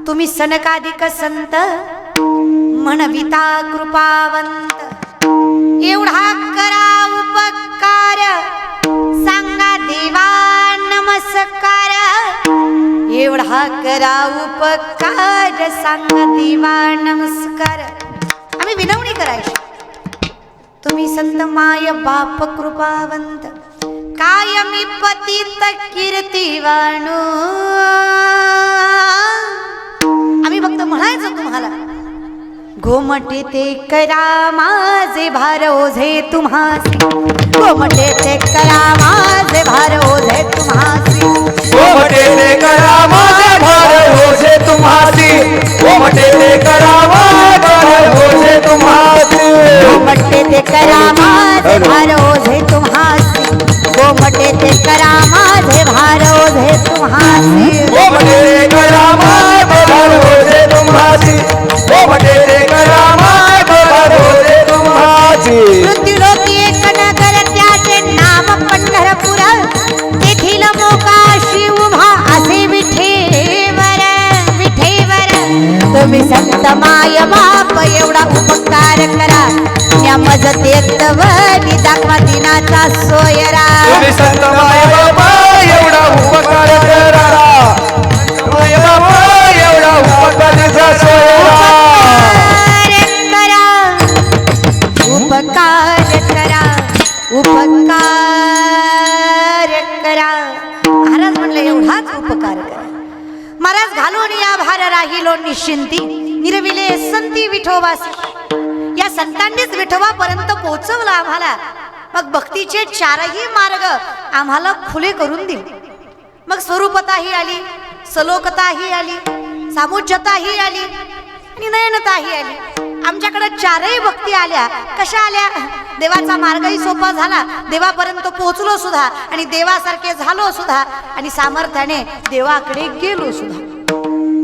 तुम्ही सनकादिक संत म्हणविता कृपावंत, एवढा करा उपकार सांगा देवा नमस्कार, एवढा करा उपकार सांगा देवा नमस्कार. आम्ही विनवणी करायची. तुम्ही संत माय बाप कृपावंत, कायमी पतित कीर्तिवाणू. आम्ही फक्त म्हणायचं तुम्हाला, घोमटे ते करा माझे भार ओझे तुम्हासी, घोमटे ते करा माझे भार ओझे तुम्हासी, घोमटे ते करा माझे भार ओझे तुम्हासी, घोमटे ते करा माझे भार ओझे तुम्हासी, घोमटे ते करा माझे भार ओझे तुम्हासी, घोमटे ते करा माझे भार ओझे तुम्हासी, घोमटे ते करा माझे भार ओझे तुम्हासी, घोमटे ते करा माझे भार ओझे तुम्हासी. मृत्युलोकी एक नगर त्याचे नाम पंढरपूर, तेथील मोकाशी उभा असे विठेवर विठेवर. तुम्ही संत माय बाप एवढा उपकार करा, या मजतेतवनी दाखवा दिनाचा सोयरा. तुम्ही संत माय बाबा एवढा उपकार करा, माय बाबा एवढा उपकाराचा सोयरा. उपकार करा, उपकार करा. महाराज म्हणले एवढाच उपकार करा. महाराज घालून या भार राहिलो निश्चिंती, निर्विले संती विठोबासी. या संतांनीच विठोबापर्यंत पोहोचवलं आम्हाला. मग भक्तीचे चारही मार्ग आम्हाला खुले करून दिले. मग स्वरूपताही आली, सलोकताही आली, सामुज्यताही आली आणि नयनताही आली. आमच्याकडे चारही भक्ती आल्या. कशा आल्या? देवाचा मार्गही सोपा झाला, देवापर्यंत पोहोचलो सुद्धा आणि देवासारखे झालो सुद्धा आणि सामर्थ्याने देवाकडे गेलो सुद्धा.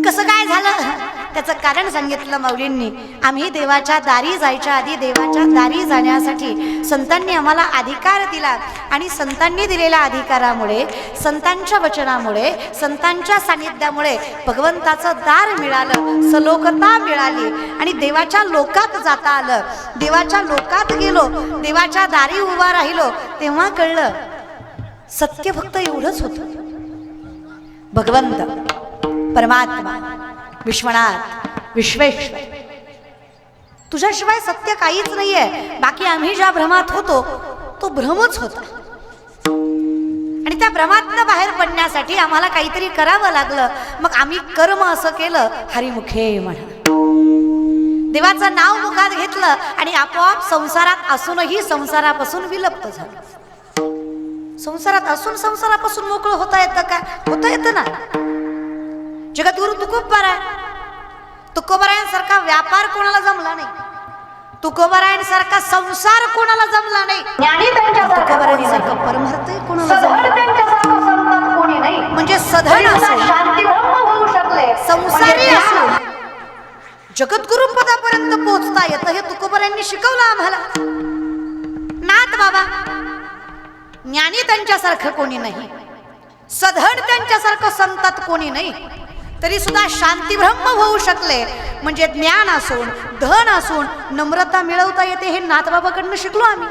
कसं काय झालं त्याचं कारण सांगितलं माऊलींनी. आम्ही देवाच्या दारी जायच्या आधी देवाच्या दारी जाण्यासाठी संतांनी आम्हाला अधिकार दिला आणि संतांनी दिलेल्या अधिकारामुळे, संतांच्या वचनामुळे, संतांच्या सानिध्यामुळे भगवंताचं दार मिळालं, सलोकता मिळाली आणि देवाच्या लोकात जाता आलं. देवाच्या लोकात गेलो, देवाच्या दारी उभा राहिलो, तेव्हा कळलं सत्य फक्त एवढंच होतं. भगवंत, परमात्मा, विश्वनाथ, विश्वेश्वर, तुझ्याशिवाय सत्य काहीच नाहीये. बाकी आम्ही ज्या भ्रमात होतो तो भ्रमच होता. आणि त्या भ्रमातनं बाहेर पडण्यासाठी आम्हाला काहीतरी करावं लागलं. मग आम्ही कर्म असं केलं, हरिमुखे म्हणा, देवाचं नाव मुखात घेतलं आणि आपोआप संसारात असूनही संसारापासून विलुप्त झालं. संसारात असून संसारापासून मोकळं होता येतं का? होता येतं ना. जगद्गुरु तुकोबारायांसारखा व्यापार कोणाला जमला नाही, तुकोबारायांसारखा संसार कोणाला जमला नाही, तुकोबारायांसारखा परमार्थ कोणाला जमला नाही. म्हणजे सधन असो, संसारी असो, जगद्गुरु पदापर्यंत पोहोचता येतं हे तुकोबारायांनी शिकवलं आम्हाला. नाथ बाबा ज्ञानी त्यांच्यासारखं कोणी नाही, सधन त्यांच्यासारखं संतात कोणी नाही, तरी सुद्धा शांती ब्रह्म होऊ शकले. म्हणजे ज्ञान असून, धन असून नम्रता मिळवता येते हे नाथबाबाकडनं शिकलो आम्ही.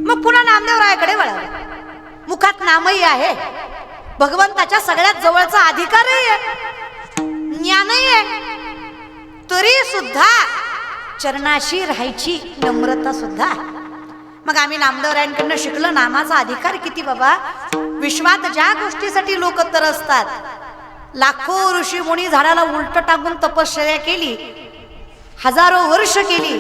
मग पुन्हा नामदेवरायाकडे वळालो. मुखात नामही आहे, भगवंताच्या सगळ्यात जवळचा अधिकारही आहे, ज्ञानही आहे, तरी सुद्धा चरणाशी राहायची नम्रता सुद्धा. मग आम्ही नामदेवरायांकडनं शिकलो नामाचा अधिकार किती बाबा. विश्वात ज्या गोष्टीसाठी लोक तरसतात, लाखो ऋषी मुनी झाडाला उलट टाकून तपश्चर्या केली, हजारो वर्ष केली,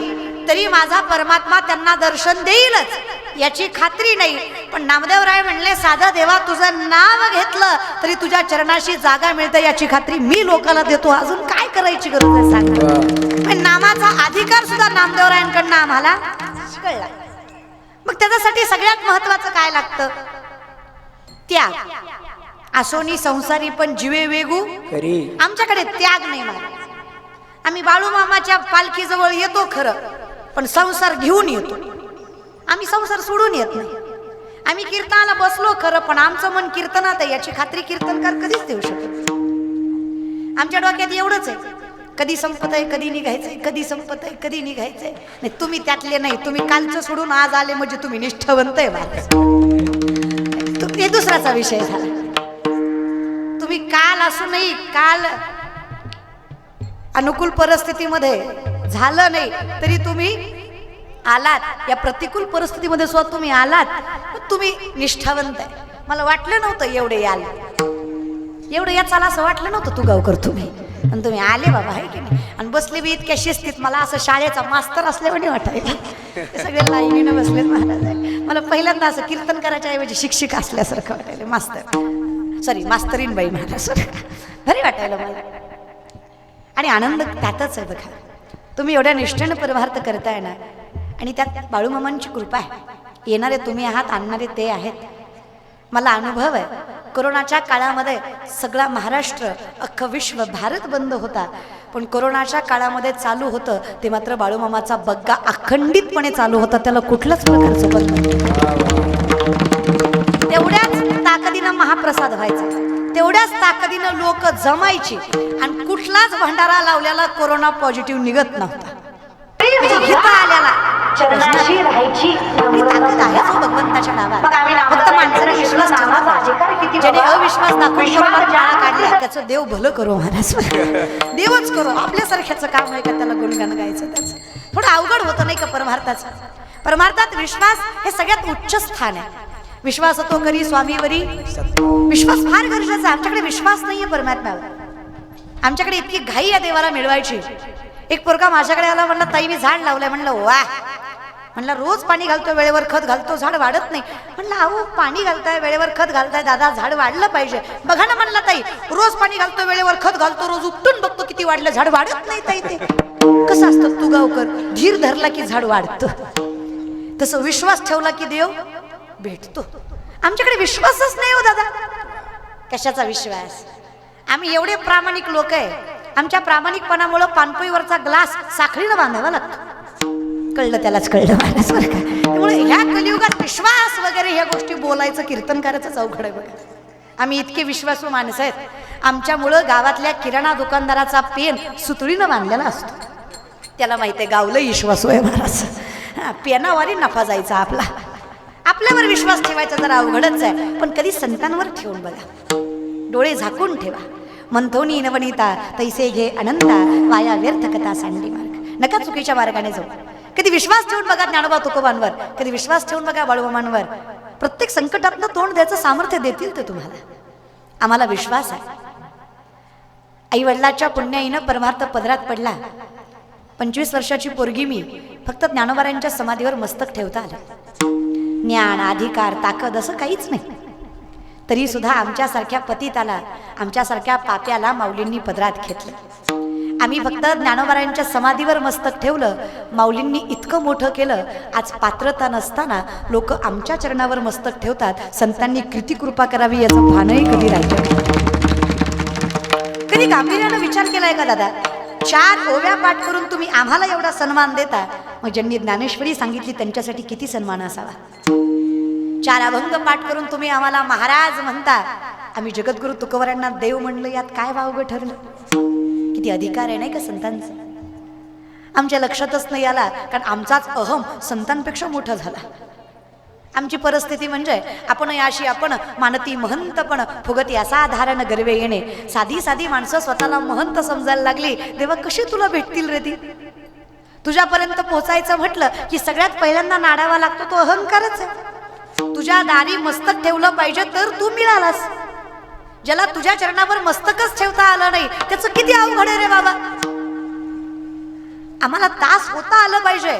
तरी माझा परमात्मा त्यांना दर्शन देईलच याची खात्री नाही. पण नामदेवराय म्हणले साधा देवा तुझं नाव घेतलं तरी तुझ्या चरणाशी जागा मिळते याची खात्री मी लोकांना देतो. अजून काय करायची गरज आहे सांगा. पण नामाचा अधिकार सुद्धा नामदेवरायांकडनं आम्हाला कळला. मग त्याच्यासाठी सगळ्यात महत्वाचं काय लागतं? त्याग. असोनी संसारी पण जीवे वेगू करी. आमच्याकडे त्याग नाही महाराज. आम्ही बाळूमामाच्या पालखीजवळ येतो खरं, पण संसार घेऊन येतो. आम्ही संसार सोडून येत नाही. आम्ही कीर्तनाला बसलो खरं, पण आमचं मन कीर्तनात आहे याची खात्री कीर्तनकार कधीच देऊ शकत. आमच्या डोक्यात एवढंच आहे, कधी संपत आहे कधी निघायचंय, कधी संपत आहे कधी निघायचंय. नाही, तुम्ही त्यातले नाही. तुम्ही कालचं सोडून आज आले म्हणजे तुम्ही निष्ठावंत आहे महाराज. हे दुसराचा विषय झाला. तुम्ही काल असूनही काल अनुकूल परिस्थितीमध्ये झालं नाही तरी तुम्ही आलात. या प्रतिकूल परिस्थितीमध्ये सुद्धा तुम्ही आलात, तुम्ही निष्ठावंत आहे. मला वाटलं नव्हतं एवढे याल, एवढं याचाला असं वाटलं नव्हतं तू गावकर तुम्ही, आणि तुम्ही आले बाबा, आहे की नाही. आणि बसले बी इतक्या शिस्तीत, मला असं शाळेचा मास्तर असल्यामुळे वाटायला. ते सगळे लाईनीनं बसले महाराज. मला पहिल्यांदा असं कीर्तन करायच्या ऐवजी शिक्षिका असल्यासारखं वाटायला. मास्तरीन बाई महाराज भारी वाटायला मला. आणि आनंद त्यातच आहे बघा. तुम्ही एवढ्या निष्ठेनं परमार्थ करताय ना, आणि त्यात बाळूमामांची कृपा आहे. येणारे तुम्ही आहात, आणणारे ते आहेत. मला अनुभव आहे, कोरोनाच्या काळामध्ये सगळा महाराष्ट्र, अख्खं विश्व, भारत बंद होता, पण कोरोनाच्या काळामध्ये चालू होतं ते मात्र बाळूमामाचा बग्गा अखंडितपणे चालू होता. त्याला कुठल्याच प्रकारचं बंद नव्हतं. तेवढ्याच ताकदीनं महाप्रसाद व्हायचा, तेवढ्याच ताकदीनं लोक जमायची, आणि कुठलाच भंडारा लावल्याला कोरोना पॉझिटिव्ह निघत नव्हता. आल्याला चरणाशी राहायची ताकद आहे जो भगवंताच्या नावात. फक्त माणसाने विश्वास ठेवला पाहिजे. ज्याने अविश्वास दाखवून काढला त्याचं देव भलं करो महाराज. देवच करो. आपल्यासारख्याचं काम आहे का त्याला गुणगान गायचं? त्याचं थोडं अवघड होतं नाही का परमार्थाचं. परमार्थात विश्वास हे सगळ्यात उच्च स्थान आहे. विश्वास तो करी स्वामीवरी. विश्वास फार गरजेचा. आमच्याकडे विश्वास नाहीये परमात्म्यावर. आमच्याकडे इतकी घाई या देवाला मिळवायची. एक पोरगा माझ्याकडे आला, म्हणला ताई मी झाड लावलंय. म्हणलं वा. म्हणला रोज पाणी घालतो, वेळेवर खत घालतो, झाड वाढत नाही. म्हणलं अहो पाणी घालताय, वेळेवर खत घालताय दादा, झाड वाढलं पाहिजे. बघा ना म्हणला ताई, रोज पाणी घालतो, वेळेवर खत घालतो, रोज उपटून बघतो किती वाढलं, झाड वाढत नाही ताई. ते कसं असतं तू गावकर, धीर धरला की झाड वाढतं, तसं विश्वास ठेवला की देव भेटतो. आमच्याकडे विश्वासच नाही हो दादा. कशाचा विश्वास? आम्ही एवढे प्रामाणिक लोक आहे, आमच्या प्रामाणिकपणामुळे पानपोईवरचा ग्लास साखळीनं बांधावा लागतो. कळलं त्यालाच कळलं महाराज बरं का. त्यामुळे ह्या कलियुगात विश्वास वगैरे ह्या गोष्टी बोलायचं, कीर्तन करायचं अवघड आहे बघा. आम्ही इतके विश्वासू माणसं आहेत, आमच्यामुळं गावातल्या किराणा दुकानदाराचा पेन सुतळीनं बांधलेला असतो. त्याला माहिती आहे गावलं विश्वासू आहे महाराज. पेनावारी नफा जायचा आपला. आपल्यावर विश्वास ठेवायचा जरा अवघडच आहे, पण कधी संतांवर ठेवून बघा. डोळे झाकून ठेवा. मंथोनी नवनीता तैसे घे अनंता, वाया व्यर्थ कथा सांडली मार्ग. नका चुकीच्या मार्गाने जाऊ. कधी विश्वास ठेवून बघा ज्ञानोबा तुकोबांवर, कधी विश्वास ठेवून बघा बाळूमामांवर. प्रत्येक संकटातनं तोंड द्यायचं सामर्थ्य देतील ते तुम्हाला. आम्हाला विश्वास आहे. आई वडिलाच्या पुण्याईनं परमार्थ पदरात पडला. 25 वर्षाची पोरगी मी. फक्त ज्ञानोबारांच्या समाधीवर मस्तक ठेवता आलं. ज्ञान, अधिकार, ताकद असं काहीच नाही. तरी सुद्धा आमच्यासारख्या पतिताला, आमच्यासारख्या पाप्याला माऊलींनी पदरात घेतलं. आम्ही फक्त ज्ञानोबारांच्या समाधीवर मस्तक ठेवलं. माऊलींनी इतकं मोठं केलं. आज पात्रता नसताना लोक आमच्या चरणावर मस्तक ठेवतात. संतांनी किती कृपा करावी याचं भानही कधी राहिलं. कधी गांभीर्यानं विचार केलाय का दादा? 4 ओव्या पाठ करून तुम्ही आम्हाला एवढा सन्मान देता, मग ज्यांनी ज्ञानेश्वरी सांगितली त्यांच्यासाठी किती सन्मान असावा. 4 अभंग पाठ करून तुम्ही आम्हाला महाराज म्हणता. आम्ही जगद्गुरु तुकोबारांना देव म्हणलं, यात काय वावगं ठरलं? किती अधिकार आहे नाही का संतांचा? आमच्या लक्षातच नाही आला, कारण आमचाच अहम संतांपेक्षा मोठा झाला. आमची परिस्थिती म्हणजे आपण याशी आपण मानती महंतपण फुगती असाधारण गर्वे येणे. साधी साधी माणसं स्वतःला महंत समजायला लागली. देवा कशी तुला भेटतील रे ती? तुझ्यापर्यंत पोहोचायचं म्हटलं की सगळ्यात पहिल्यांदा नाडावा लागतो तो अहंकारच आहे. तुझ्या दारी मस्तक ठेवलं पाहिजे तर तू मिळालास. ज्याला तुझ्या चरणावर मस्तकच ठेवता आलं नाही त्याचं किती अवघड आहे रे बाबा. आम्हाला दास होता आलं पाहिजे,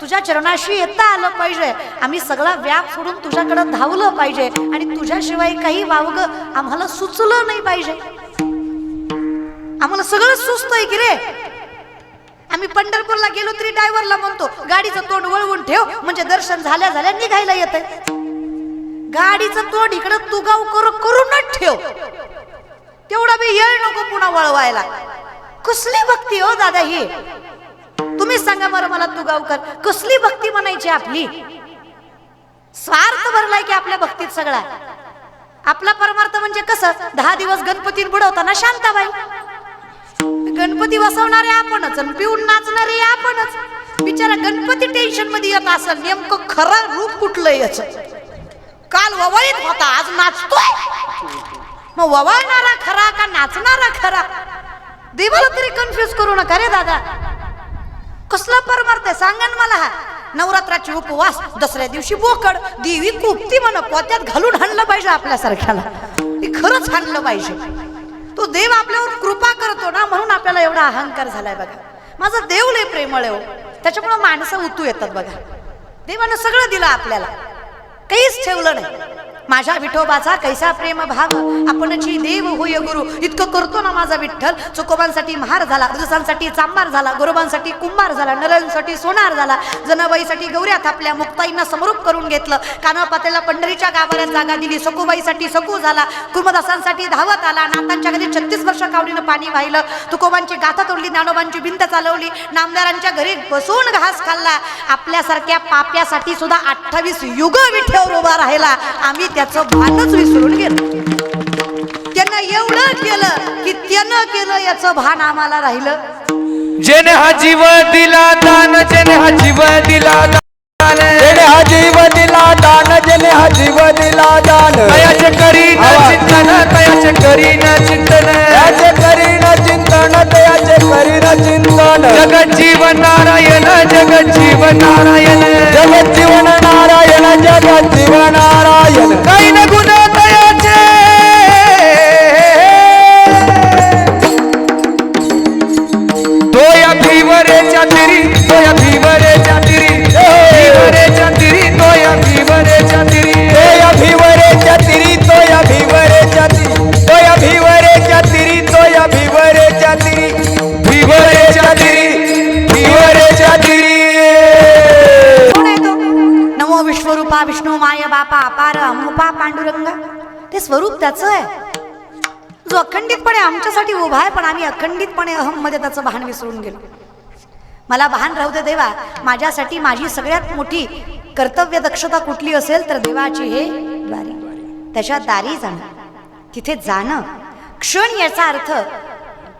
तुझ्या चरणाशी येता आलं पाहिजे. आम्ही सगळा व्याप सोडून तुझ्याकडे धावलं पाहिजे, आणि तुझ्याशिवाय काही वावगं आम्हाला सुचलं नाही पाहिजे. आम्हाला सगळं सुचतंय की रे. आम्ही पंढरपूरला गेलो तरी ड्रायव्हरला म्हणतो गाडीचं तोंड वळवून ठेव, म्हणजे दर्शन झाल्या झाल्या निघायला येतंय. गाडीचं तोंड इकडं तू गाव करूनच ठेव, तेवढा बी येळ नको पुन्हा वळवायला. कसली भक्ती हो दादा ही? तुम्ही सांगा बरं मला, तू गावकर कसली भक्ती म्हणायची आपली? स्वार्थ भरलाय की आपल्या भक्तीत सगळा. आपला परमार्थ म्हणजे कसं? 10 दिवस गणपती बुडवताना शांताबाई, गणपती बसवणारे आपणच आणि पिऊन नाचणारे आपणच. बिचारा गणपती टेन्शन मध्ये येत असेल, नेमकं खरं रूप कुठलं याच. काल ववळीत होता, आज नाचतोय. मग ववळणारा खरा का नाचणारा खरा? देवाला तरी कन्फ्युज करू नका रे दादा. कसला परमार्थ आहे सांगा ना मला. हा नवरात्राचे उपवास, दसऱ्या दिवशी बोकड, देवी कुपती म्हण पोत्यात घालून हाणलं पाहिजे आपल्यासारख्याला. ती खरंच हाणलं पाहिजे. तो देव आपल्यावर कृपा करतो ना, म्हणून आपल्याला एवढा अहंकार झालाय बघा. माझा देव लय प्रेमळ आहे, त्याच्यामुळे माणसं उतू येतात बघा. देवानं सगळं दिलं आपल्याला, काहीच ठेवलं नाही. माझ्या विठोबाचा कैसा प्रेम भाव, आपणची देव होय गुरु. इतकं करतो ना माझा विठ्ठल. चुकोबांसाठी महार झाला, दुसांसाठी चांबार झाला, गोरोबांसाठी कुंभार झाला, नरांसाठी सोनार झाला, जनाबाईसाठी गौऱ्या थापल्या, मुक्ताईंना समरूप करून घेतलं, कानपातेला पंढरीच्या गाभाऱ्यात जागा दिली, सखूबाईसाठी सकू झाला, कुर्मदासांसाठी धावत आला, नातांच्या घरी 36 वर्ष कावडीनं पाणी वाहिलं, तुकोबांची गाथा तोडली, ज्ञानोबांची भिंत चालवली, नामदारांच्या घरी बसून घास खाल्ला. आपल्यासारख्या पाप्यासाठी सुद्धा 28 युग विठ्ठल उभा राहिला. आम्ही त्याचं भानच विसरून गेलो. त्यानं एवढं केलं की त्यानं केलं याचं भान आम्हाला राहिलं. जेने हा जीव दिला दान, जेने हा जीव दिला दान, जेने हा जीव दिला दान, जेने हा जीव दिला दान. तयाचे करीन चिंतन, तयाचे करीन चिंतन, तयाचे करीन चिंतन, तयाचे करीन चिंतन. जगत जीवन नारायण, जगत जीवन नारायण, जगत जीवन नारायण, जगत जीवन नारायण. काही न गुण तयाचे तोया भीवरेच्या तिरी, तोया भीवरेच्या तिरी, भीवरेच्या तिरी, तोया भीवरेच्या तिरी, तोया भीवरेच्या तिरी, तोया भीवरेच्या तिरी, तोया भीवरेच्या तिरी, तोया भीवरेच्या तिरी, भीवरेच्या तिरी, भीवरेच्या तिरी. कोण आहे तो? नमो विश्वरूपा विष्णू माय बापा अपार अमुपा पांडुरंगा. ते स्वरूप त्याचं आहे, जो अखंडितपणे आमच्यासाठी उभा आहे, पण आम्ही अखंडितपणे अहम मध्ये त्याचं भान विसरून गेलो. मला भान राहू दे देवा. माझ्यासाठी माझी सगळ्यात मोठी कर्तव्य दक्षता कुठली असेल तर देवाची हे द्वारी, त्याच्या दारी जाणं, तिथे जाणं. क्षण याचा अर्थ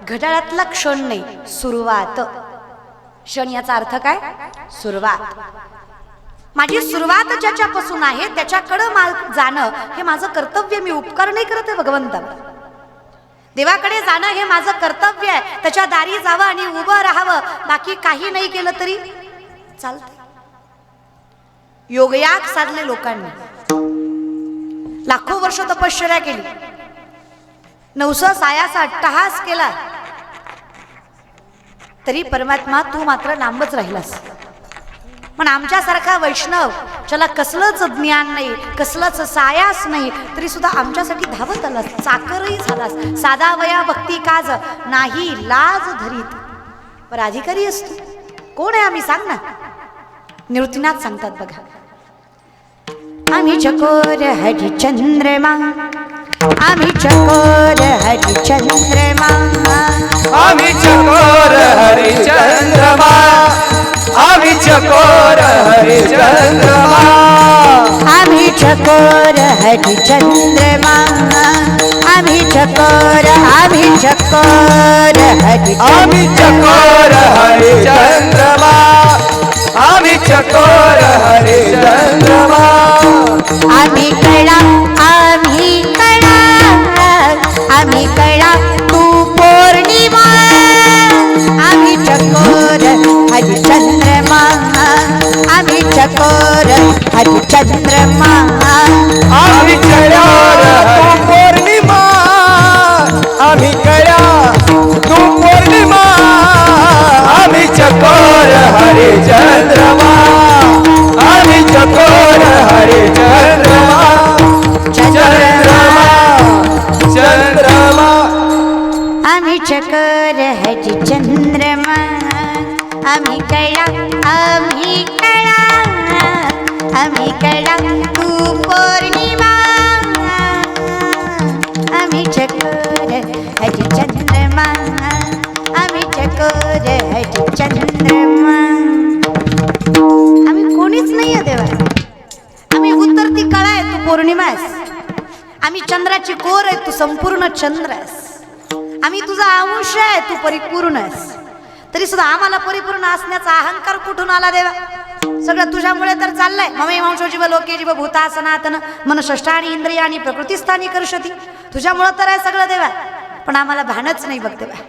घड्याळातला क्षण नाही, सुरुवात. क्षण याचा अर्थ काय? सुरुवात. माझी सुरुवात ज्याच्यापासून आहे त्याच्याकडं जाणं हे माझं कर्तव्य. मी उपकार नाही करत आहे भगवंताला. देवाकडे जाणं हे माझं कर्तव्य आहे. त्याच्या दारी जावं आणि उभं राहावं. बाकी काही नाही केलं तरी चालतं. योगयाग साधले लोकांनी, लाखो वर्ष तपश्चर्या केली, नवसा सायाचा अट्टहास केला, तरी परमात्मा तू मात्र लांबच राहिलास. पण आमच्यासारखा वैष्णव ज्याला कसलंच ज्ञान नाही, कसलंच सायास नाही, तरी सुद्धा आमच्यासाठी धावत आलास, चाकरही झालास. साधा वया भक्ती काज नाही लाज धरीत. पर अधिकारी असतो कोण आहे आम्ही सांग ना. निवृत्तीनाथ सांगतात बघा, आम्ही चकोर हरिचंद्रमा, आम्ही चकोर हरिचंद्रमा, आम्ही चकोर हरिचंद्रमा, आम्ही चकोर हरिचंद्रमा, आम्ही चकोर हरिचंद्रमा, आम्ही चकोर, आम्ही चकोर हरि, आम्ही चकोर हरिचंद्रमा, आम्ही चकोर हरिचंद्रमा. आम्ही कळा, आम्ही कळा, आम्ही कळा तू पौर्णिमा, आम्ही चकोर हरिचंद्रमा, आम्ही चकोर हरिचंद्रमा, आम्ही चकोर तू पौर्णिमा, आम्ही कळा तू पौर्णिमा, आम्ही चकोर हरिचंद्रमा, आम्ही चकोर हरिचंद्रमा, चंद्रमा, चंद्रमा. आम्ही चकोर हरिचंद्रमा, आम्ही कळा, आम्ही कळा, आम्ही कळा तू पौर्णिमा, आम्ही चकोर हरिचंद्रमा, आम्ही चकोर हरिचंद्रमा. आम्ही कोणीच नाही आहे देवा. आम्ही उतरती कळा आहे, तू पौर्णिमा आहेस. आम्ही चंद्राची कोर आहे, तू संपूर्ण चंद्र आहेस. आम्ही तुझा अंश आहे, तू परिपूर्ण आहेस. तरी सुद्धा आम्हाला परिपूर्ण असण्याचा अहंकार कुठून आला देवा? सगळं तुझ्यामुळे तर चाललंय. ममे वंशो जीव लोके जीव भूता सनातन मन षष्ठानी इंद्रियानी प्रकृतीस्थानी करशती. तुझ्यामुळं तर आहे सगळं देवा. पण आम्हाला भानच नाही बघ देवा.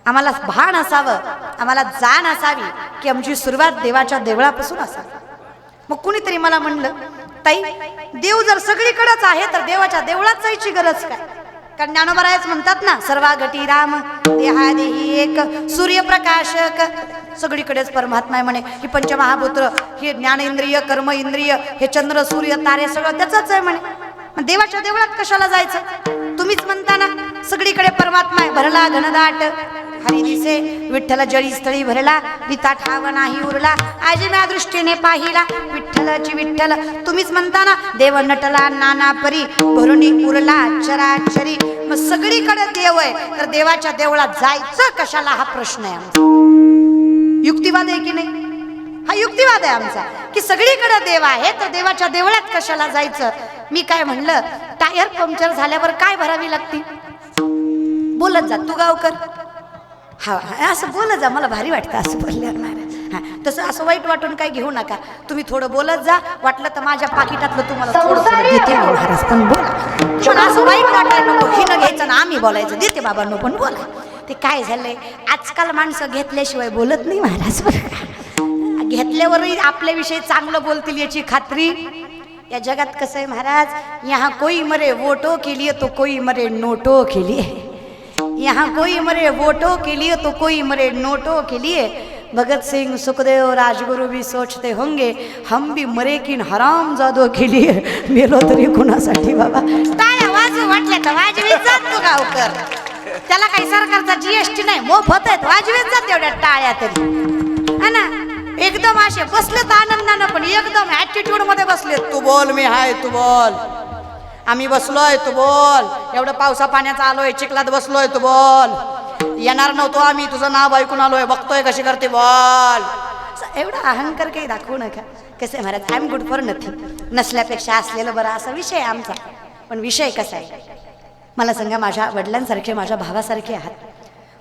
आम्हाला भान असावं, आम्हाला जाण असावी की आमची सुरुवात देवाच्या देवळापासून असावी. मग कुणीतरी मला म्हणलं, ताई देव जर सगळीकडेच आहे तर देवाच्या देवळात जायची गरज काय? कारण ज्ञानोबरायच म्हणतात ना, सर्वा घटी राम देहादेही एक सूर्यप्रकाशक. सगळीकडेच परमात्मा आहे म्हणे. ही पंचमहाभूत्र, हे ज्ञानेंद्रिय कर्म इंद्रिय, हे चंद्र सूर्य तारे सगळं त्याचंच आहे म्हणे. मग देवाच्या देवळात कशाला जायचं? तुम्हीच म्हणता ना सगळीकडे परमात्मा आहे. भरला घनदाट हरी दिसे विठ्ठल जळी स्थळी भरला, विता ठाव नाही उरला आज म्या दृष्टीने पाहिला विठ्ठलची विठ्ठल. तुम्हीच म्हणता ना देव नटला नाना परी भरुणी उरला चराचरी. मग सगळीकडे देव आहे तर देवाच्या देवळात जायचं कशाला हा प्रश्न आहे आमचा. युक्तिवाद आहे की नाही? हा युक्तिवाद आहे आमचा की सगळीकडे देव आहे तर देवाच्या देवळात कशाला जायचं. मी काय म्हणलं, टायर पंक्चर झाल्यावर काय भरावी लागते? बोलत जा तू गावकर. हा असं बोलत जा, मला भारी वाटतं असं बोलल्यावर महाराज. हां तसं असं वाईट वाटून काय घेऊ नका. तुम्ही थोडं बोलत जा, वाटलं तर माझ्या पाकिटातलं तुम्हाला थोडं देते महाराज, पण बोला. पण असं वाईट वाटायला नको, हिनं घ्यायचं ना आम्ही बोलायचं. देते बाबांनो पण बोला. ते काय झालंय आजकाल माणसं घेतल्याशिवाय बोलत नाही महाराज. घेतल्यावरही आपल्याविषयी चांगलं बोलतील याची खात्री. या जगात कसं आहे महाराज, यहाँ कोई मरे वोटो के लिए तो कोई मरे नोटो के लिए. यहाँ कोई मरे वोटों के लिए तो कोई मरे नोटों के लिए. भगत सिंह सुखदेव राजगुरु भी सोचते होंगे हम भी मरे किन हरामजादों के लिए. मेलो तरी कोणासाठी बाबा? टाळ्या वाजू वाटल्या तर वाजवीत जात तू गावकर. त्याला काही सरकारचा जीएसटी नाही, मोफत आहेत, वाजवीत जात एवढ्या टाळ्या तरी. है ना? एकदम असे बसलेत आनंदानं, पण एकदम ऍटिट्यूड मध्ये बसलेत. तू बोल मी हाय, तू बोल. आम्ही बसलोय तू बोल. एवढं पावसा पाण्याचा आलोय, चिखलात बसलोय तू बोल. येणार नव्हतो आम्ही, तुझं नाव ऐकून आलोय, बघतोय कशी करते बोल. एवढा अहंकार काही दाखवू नका. कसे महाराज, I am good for nothing. नसल्यापेक्षा असलेलं बरं असा विषय आहे आमचा. पण विषय कसा आहे मला सांगा, माझ्या वडिलांसारखे माझ्या भावासारखे आहात.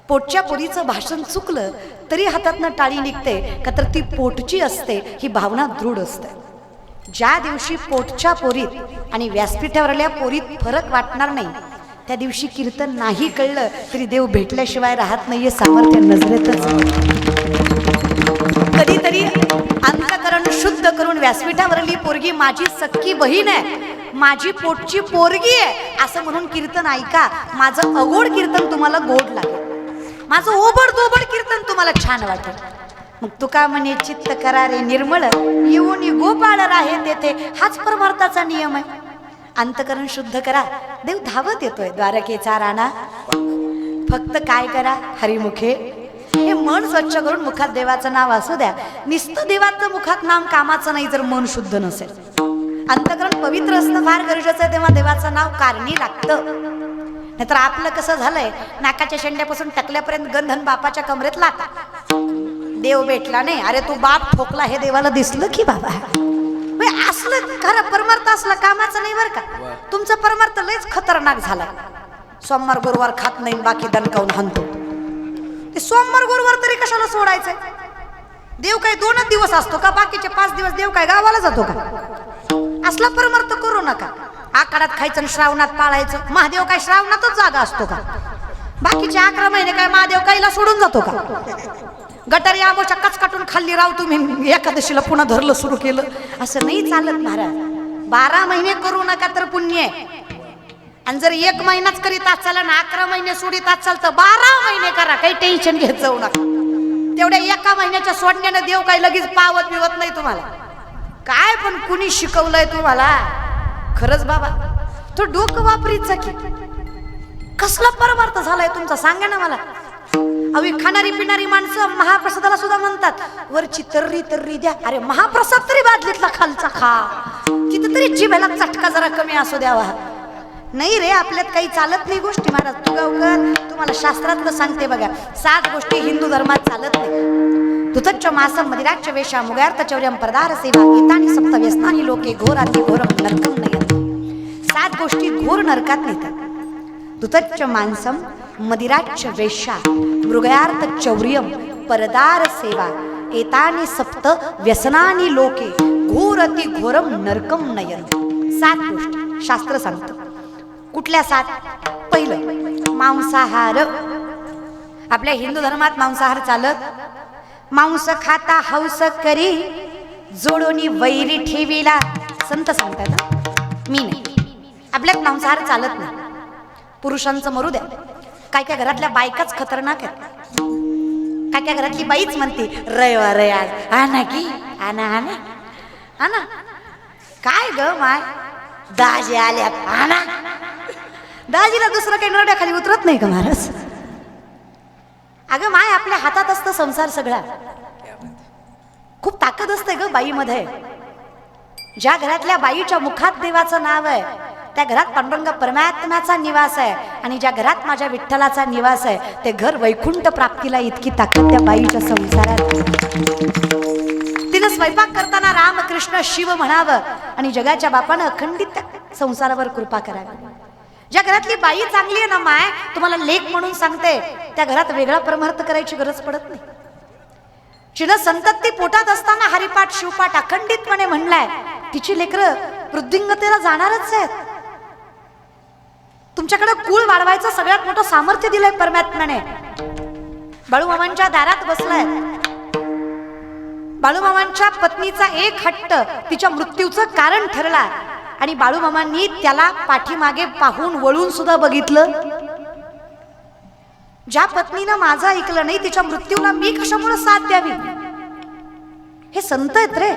पोटच्या पोरीचं भाषण चुकलं तरी हातातनं टाळी निघते का तर ती पोटची असते, ही भावना दृढ असते. ज्या दिवशी पोटच्या पोरीत आणि व्यासपीठावरल्या पोरीत फरक वाटणार नाही त्या दिवशी कीर्तन नाही कळलं तरी देव भेटल्याशिवाय राहत नाहीये सामर्थ्य नजरेतच. कधीतरी अंतःकरण शुद्ध करून व्यासपीठावरली पोरगी माझी सख्खी बहीण आहे, माझी पोटची पोरगी आहे असं म्हणून कीर्तन ऐका. माझं अगोड कीर्तन तुम्हाला गोड लागेल, माझं ओबड दोबड कीर्तन तुम्हाला छान वाटेल. मग तुका म्हणे चित्त करा रे निर्मळ, येऊन गोपाळ राहे तेथे. हाच परमार्थाचा नियम आहे. अंतकरण शुद्ध करा, देव धावत येतोय द्वारकेचा राणा. फक्त काय करा, हरिमुखे. हे मन स्वच्छ करून मुखात देवाचं नाव असू द्या. नुसतं देवाचं मुखात नाम कामाचं नाही जर मन शुद्ध नसेल. अंतकरण पवित्र असणं फार गरजेचं आहे, तेव्हा देवाचं नाव कारणी लागतं. नाहीतर आपलं कसं झालंय, नाकाच्या शेंड्यापासून टकल्यापर्यंत गंधन बापाच्या कमरेत लाता. देव भेटला नाही, अरे तू बाप ठोकला हे देवाला दिसलं की बाबा. असलं खरं परमार्थ असलं कामाचं नाही बरं का. तुमचं परमार्थ लयच खतरनाक झाला. सोमवार गुरुवार खात नाही, बाकी दणकावून हाणतो. ते सोमवार गुरुवार तरी कशाला सोडायचंय? देव काय 2च दिवस असतो का? बाकीचे 5 दिवस देव काय गावाला जातो का? असला परमार्थ करू नका. आखाड्यात खायचं, श्रावणात पाळायचं. महादेव काय श्रावणातच जागा असतो का? बाकीचे 11 महिने काय महादेव काहीला सोडून जातो का? गटारी आंबोच्या कचकाटून खाल्ली राव तुम्ही, एकादशीला पुन्हा धरलं सुरू केलं, असं नाही चालत महाराज. 12 महिने करू नका तर पुण्य आहे. आणि जर 1 महिनाच करीत असाल आणि 11 महिने सोडित असाल तर 12 महिने करा, काही टेन्शन घेत जाऊ नका. तेवढ्या 1 महिन्याच्या सोडण्याने देव काही लगेच पावत बिवत नाही तुम्हाला. काय पण कुणी शिकवलंय तुम्हाला? खरंच बाबा तो डोकं वापरीचा की कसला परमार्थ झालाय तुमचा सांगा ना मला. अवी खाणारी पिणारी माणसं महाप्रसादाला सुद्धा म्हणतात वरची तर्री तर्री द्या. अरे महाप्रसाद तरी बादलीतला खालचा खा, तिथे तरी जिभेला चटका जरा कमी असू द्यावा. नाही रे, आपल्यात काही चालत नाही गोष्टी महाराज. तू गावकर, तुम्हाला शास्त्रातलं सांगते बघा, 7 गोष्टी हिंदू धर्मात चालत नाही. तुतच्च मासम मदिराच्च वेशा मुगार्थ चौर्यम परदार सेवा एतानी सप्त व्यसनानी लोके घोराती घोरम नरकम नयत. 7 गोष्टी घोर नरकात नेतात. तुतच्च मांसम मदिराच्च वेश्या मृगयार्थ चौर्यम परदार सेवा एतानि सप्त व्यसनानि लोके घोरती घोरम नरकम नयन. 7 गोष्टी शास्त्र सांगतं. कुठल्या 7? पहिलं, मांसाहार. आपल्या हिंदू धर्मात मांसाहार चालत. मांस खाता हौस करी जोडोनी वैरी ठेवीला. संत सांगतात, मी नाही. आपल्यात मांसाहार चालत नाही. पुरुषांचं मरू द्या, काय काय घरातल्या बायकाच खतरनाक आहेत. काय काय घरातली बाईच म्हणते रविवार आज आणा की आणा आणा आणा. काय ग माय, दाजी आल्यात आणा. दाजीला दुसरं काही नरड्या खाली उतरत नाही का महाराज? अगं माय, आपल्या हातात असतं संसार सगळा. खूप ताकद असते ग बाईमध्ये. ज्या घरातल्या बाईच्या मुखात देवाचं नाव आहे त्या घरात पांडुरंग परमात्म्याचा निवास आहे. आणि ज्या घरात माझ्या विठ्ठलाचा निवास आहे ते घर वैकुंठ प्राप्तीला इतकी ताकद त्या बाईच्या संसारात. तिनं स्वयंपाक करताना राम कृष्ण शिव म्हणावं आणि जगाच्या बापानं अखंडित त्या संसारावर कृपा करावी. ज्या घरातली बाई चांगली आहे ना माय, तुम्हाला लेख म्हणून सांगते, त्या घरात वेगळा परमार्थ करायची गरज पडत नाही. जिनं संतती पोटात असताना हरिपाठ शिवपाठ अखंडितपणे म्हणलाय, तिची लेकरं वृद्धिंगतेला जाणारच आहेत. तुमच्याकडे कुळ वाढवायचं सगळ्यात मोठं सामर्थ्य दिलंय परमात्म्याने. बाळूमामांच्या दारात बसलाय. बाळूमामांच्या पत्नीचा एक हट्ट तिच्या मृत्यूचं कारण ठरला आणि बाळूमामांनी त्याला पाठीमागे पाहून वळून सुद्धा बघितलं. ज्या पत्नीनं माझं ऐकलं नाही तिच्या मृत्यूला मी कशामुळे साथ द्यावी? हे संत आहेत रे.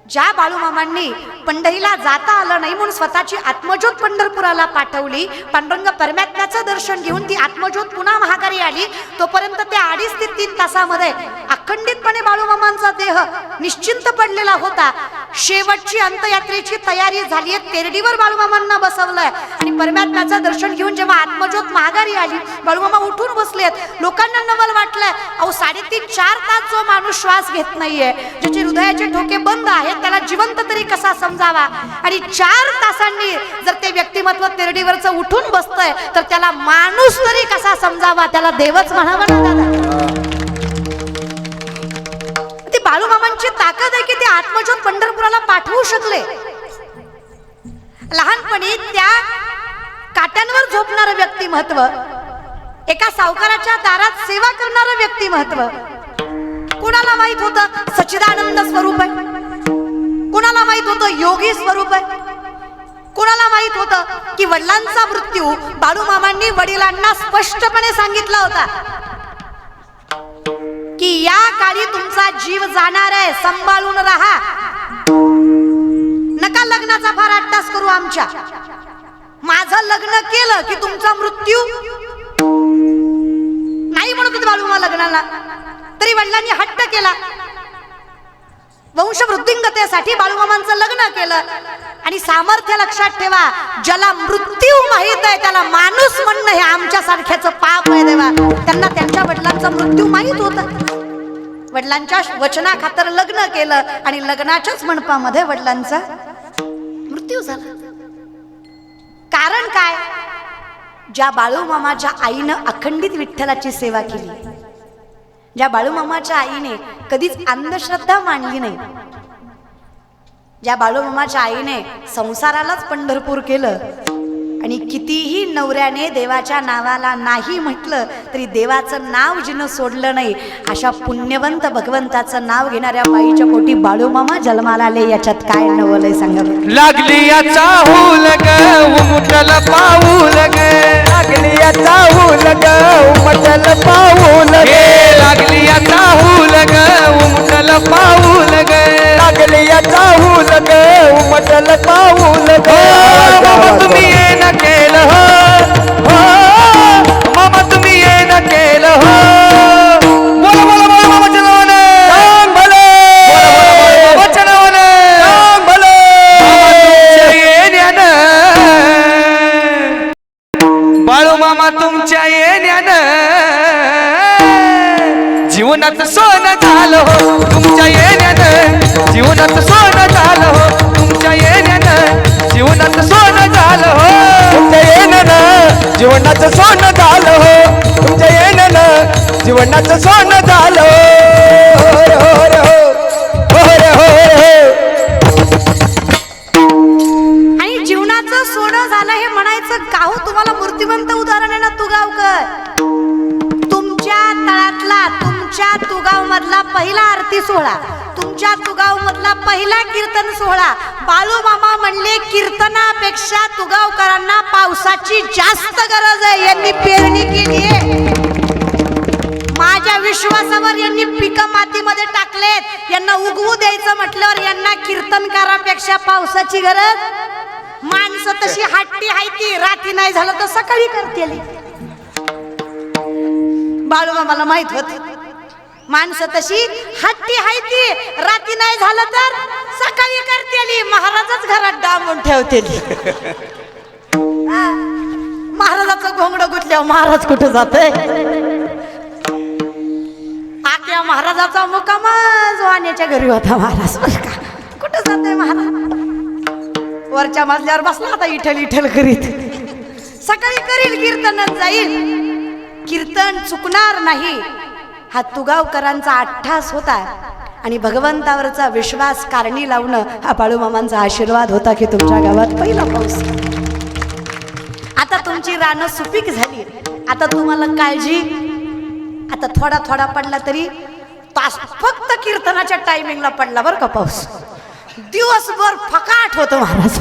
ज्या बाळूमामांनी पंढरीला जाता आलं नाही म्हणून स्वतःची आत्मज्योत पंढरपुराला पाठवली, पांडुरंग परमात्म्याचं दर्शन घेऊन ती आत्मज्योत पुन्हा महागारी आली, तोपर्यंत त्या 2.5 ते 3 तासामध्ये अखंडितपणे बाळूमामांचा देह निश्चिंत पडलेला होता. शेवटची अंतयात्रेची तयारी झाली, तेरडीवर बाळूमामांना बसवलंय आणि परमात्म्याचं दर्शन घेऊन जेव्हा आत्मज्योत महागारी आली, बाळूमामा उठून बसलेत. लोकांना नवल वाटलंय, अहो 3.5-4 तास जो माणूस श्वास घेत नाहीये, ज्याचे हृदयाचे ठोके बंद आहेत, त्याला जिवंत तरी कसा समजावा? आणि 4 तासांनी जर ते व्यक्तिमत्व तेरडीवरचं उठून बसतंय तर त्याला माणूस तरी कसा समजावा? त्याला देवच म्हणावा ना दादा. ती बाळूमामांची ताकद आहे की ते आत्मज्योत पंढरपुराला पाठवू शकले. लहानपणी त्या काट्यांवर झोपणारं व्यक्तिमत्व, एका सावकाराच्या दारात सेवा करणारं व्यक्तिमत्व, कुणाला माहित होतं सच्चिदानंद स्वरूप आहे? कुणाला माहित होतं योगी स्वरूप आहे? कुणाला माहित होतं की वडिलांचा मृत्यू बाळूमामांनी वडिलांना स्पष्टपणे सांगितला होता की या काळी तुमचा जीव जाणार आहे, सांभाळून राहा, नका लग्नाचा फार अट्टास करू आमच्या. माझं लग्न केलं की तुमचा मृत्यू नाही म्हणत होते बाळूमामा लग्नाला, तरी वडिलांनी हट्ट केला. वंशवृद्धिंगतेसाठी बाळूमामांचं लग्न केलं. आणि सामर्थ्य लक्षात ठेवा, ज्याला मृत्यू माहित आहे त्याला माणूस म्हणणं हे आमच्या सारख्याचं पाप आहे देवा. त्यांना त्यांच्या वडिलांचा मृत्यू माहित होता. वडिलांच्या वचना खातर लग्न केलं आणि लग्नाच्याच मंडपामध्ये वडिलांचा मृत्यू झाला. कारण काय? ज्या बाळूमामाच्या आईनं अखंडित विठ्ठलाची सेवा केली, ज्या बाळूमामाच्या आईने कधीच अंधश्रद्धा मानली नाही, ज्या बाळूमामाच्या आईने संसारालाच पंढरपूर केलं आणि कितीही नवऱ्याने देवाच्या नावाला नाही म्हटलं तरी देवाचं नाव जिनं सोडलं नाही, अशा पुण्यवंत भगवंताचं नाव घेणाऱ्या बाईच्या पोटी बाळूमामा जन्माला आले. याच्यात काय नवलय सांगा? लागली याचा हुल ग उमटल पाऊल ग, लागली याचा हुल ग उमटल पाऊल ग, लागली याचा हुल ग उमटल पाऊल ग, लागली याचा हुल ग उमटल पाऊल ग. मामा तुम्ही ये न केलं हो, मामा तुम्ही ये न केलं हो. बोला बोला बोला मामाच्या नावाने राम भले, बोला बोला मामाच्या नावाने राम भले. बाळूमामा तुमच्या येण्यानं जीवनाचं सोनं झालं हो, तुमच्या येण्यानं जीवनाचं सोनं झालं हो, तुमच्या येण्यानं जीवनाचं सोनं झालं हो, तुमच्या येण्यानं जीवनाचं सोनं झालं जीवनाचं सोनं झालं हो रे, हो रे, हो रे, हो रे. आणि जीवनाचं सोनं झालं हे म्हणायचं का हो? तुम्हाला मूर्तिमंत उदाहरण आहे ना तुगावकर. तुमच्या तळातला, तुमच्या तुगाव मधला पहिला आरती सोहळा, तुमच्या तुगाव मधला पहिला कीर्तन सोहळा, बाळू मामा म्हणले कीर्तनापेक्षा तुगावकरांना पावसाची जास्त गरज आहे. यांनी पेरणी केली आहे, माझ्या विश्वासावर यांनी पिकं मातीमध्ये टाकलेत. यांना उगवू द्यायचं म्हटल्यावर यांना कीर्तनकारापेक्षा पावसाची गरज. माणसं तशी हट्टी आहे ती, रात्री नाही झालं तर सकाळी करते. बाळू मामाला माहित होत, माणसं तशी हट्टी आहे ती, रात्री नाही झालं तर सकाळी करते. महाराजच घरात डांबून ठेवते. महाराजाचं घोंगडं गुतल्यावर महाराज कुठं जाते? आख्या महाराजाचा मुकाम जवानीच्या घरी होता महाराज. कुठं जाते महाराज? वरच्या मजल्यावर बसला आता इठल इठल करीत. सकाळी करील कीर्तनात जाईल, कीर्तन चुकणार नाही. हा तुगावकरांचा अट्ठास होता आणि भगवंतावरचा विश्वास कारणी लावणं हा बाळूमामांचा आशीर्वाद होता की तुमच्या गावात पहिला पाऊस. आता तुमची रानं सुपीक झाली, आता तुम्हाला काळजी. आता थोडा थोडा पडला तरी तास फक्त कीर्तनाच्या टायमिंगला पडला बरं का पाऊस. दिवसभर फकाट होतो महाराज.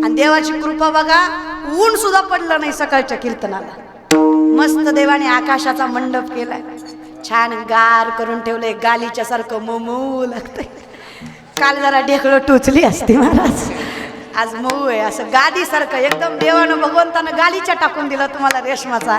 आणि देवाची कृपा बघा, ऊन सुद्धा पडलं नाही सकाळच्या कीर्तनाला. मस्त देवाने आकाशाचा मंडप केलाय, छान गार करून ठेवलंय, गालीच्या सारखं मऊ लागतंय. काल जरा ढेकळं टोचली असते महाराज, आज मऊ आहे असं गादीसारखं एकदम. देवानं भगवंतानं गालीच्या टाकून दिला तुम्हाला रेशमाचा,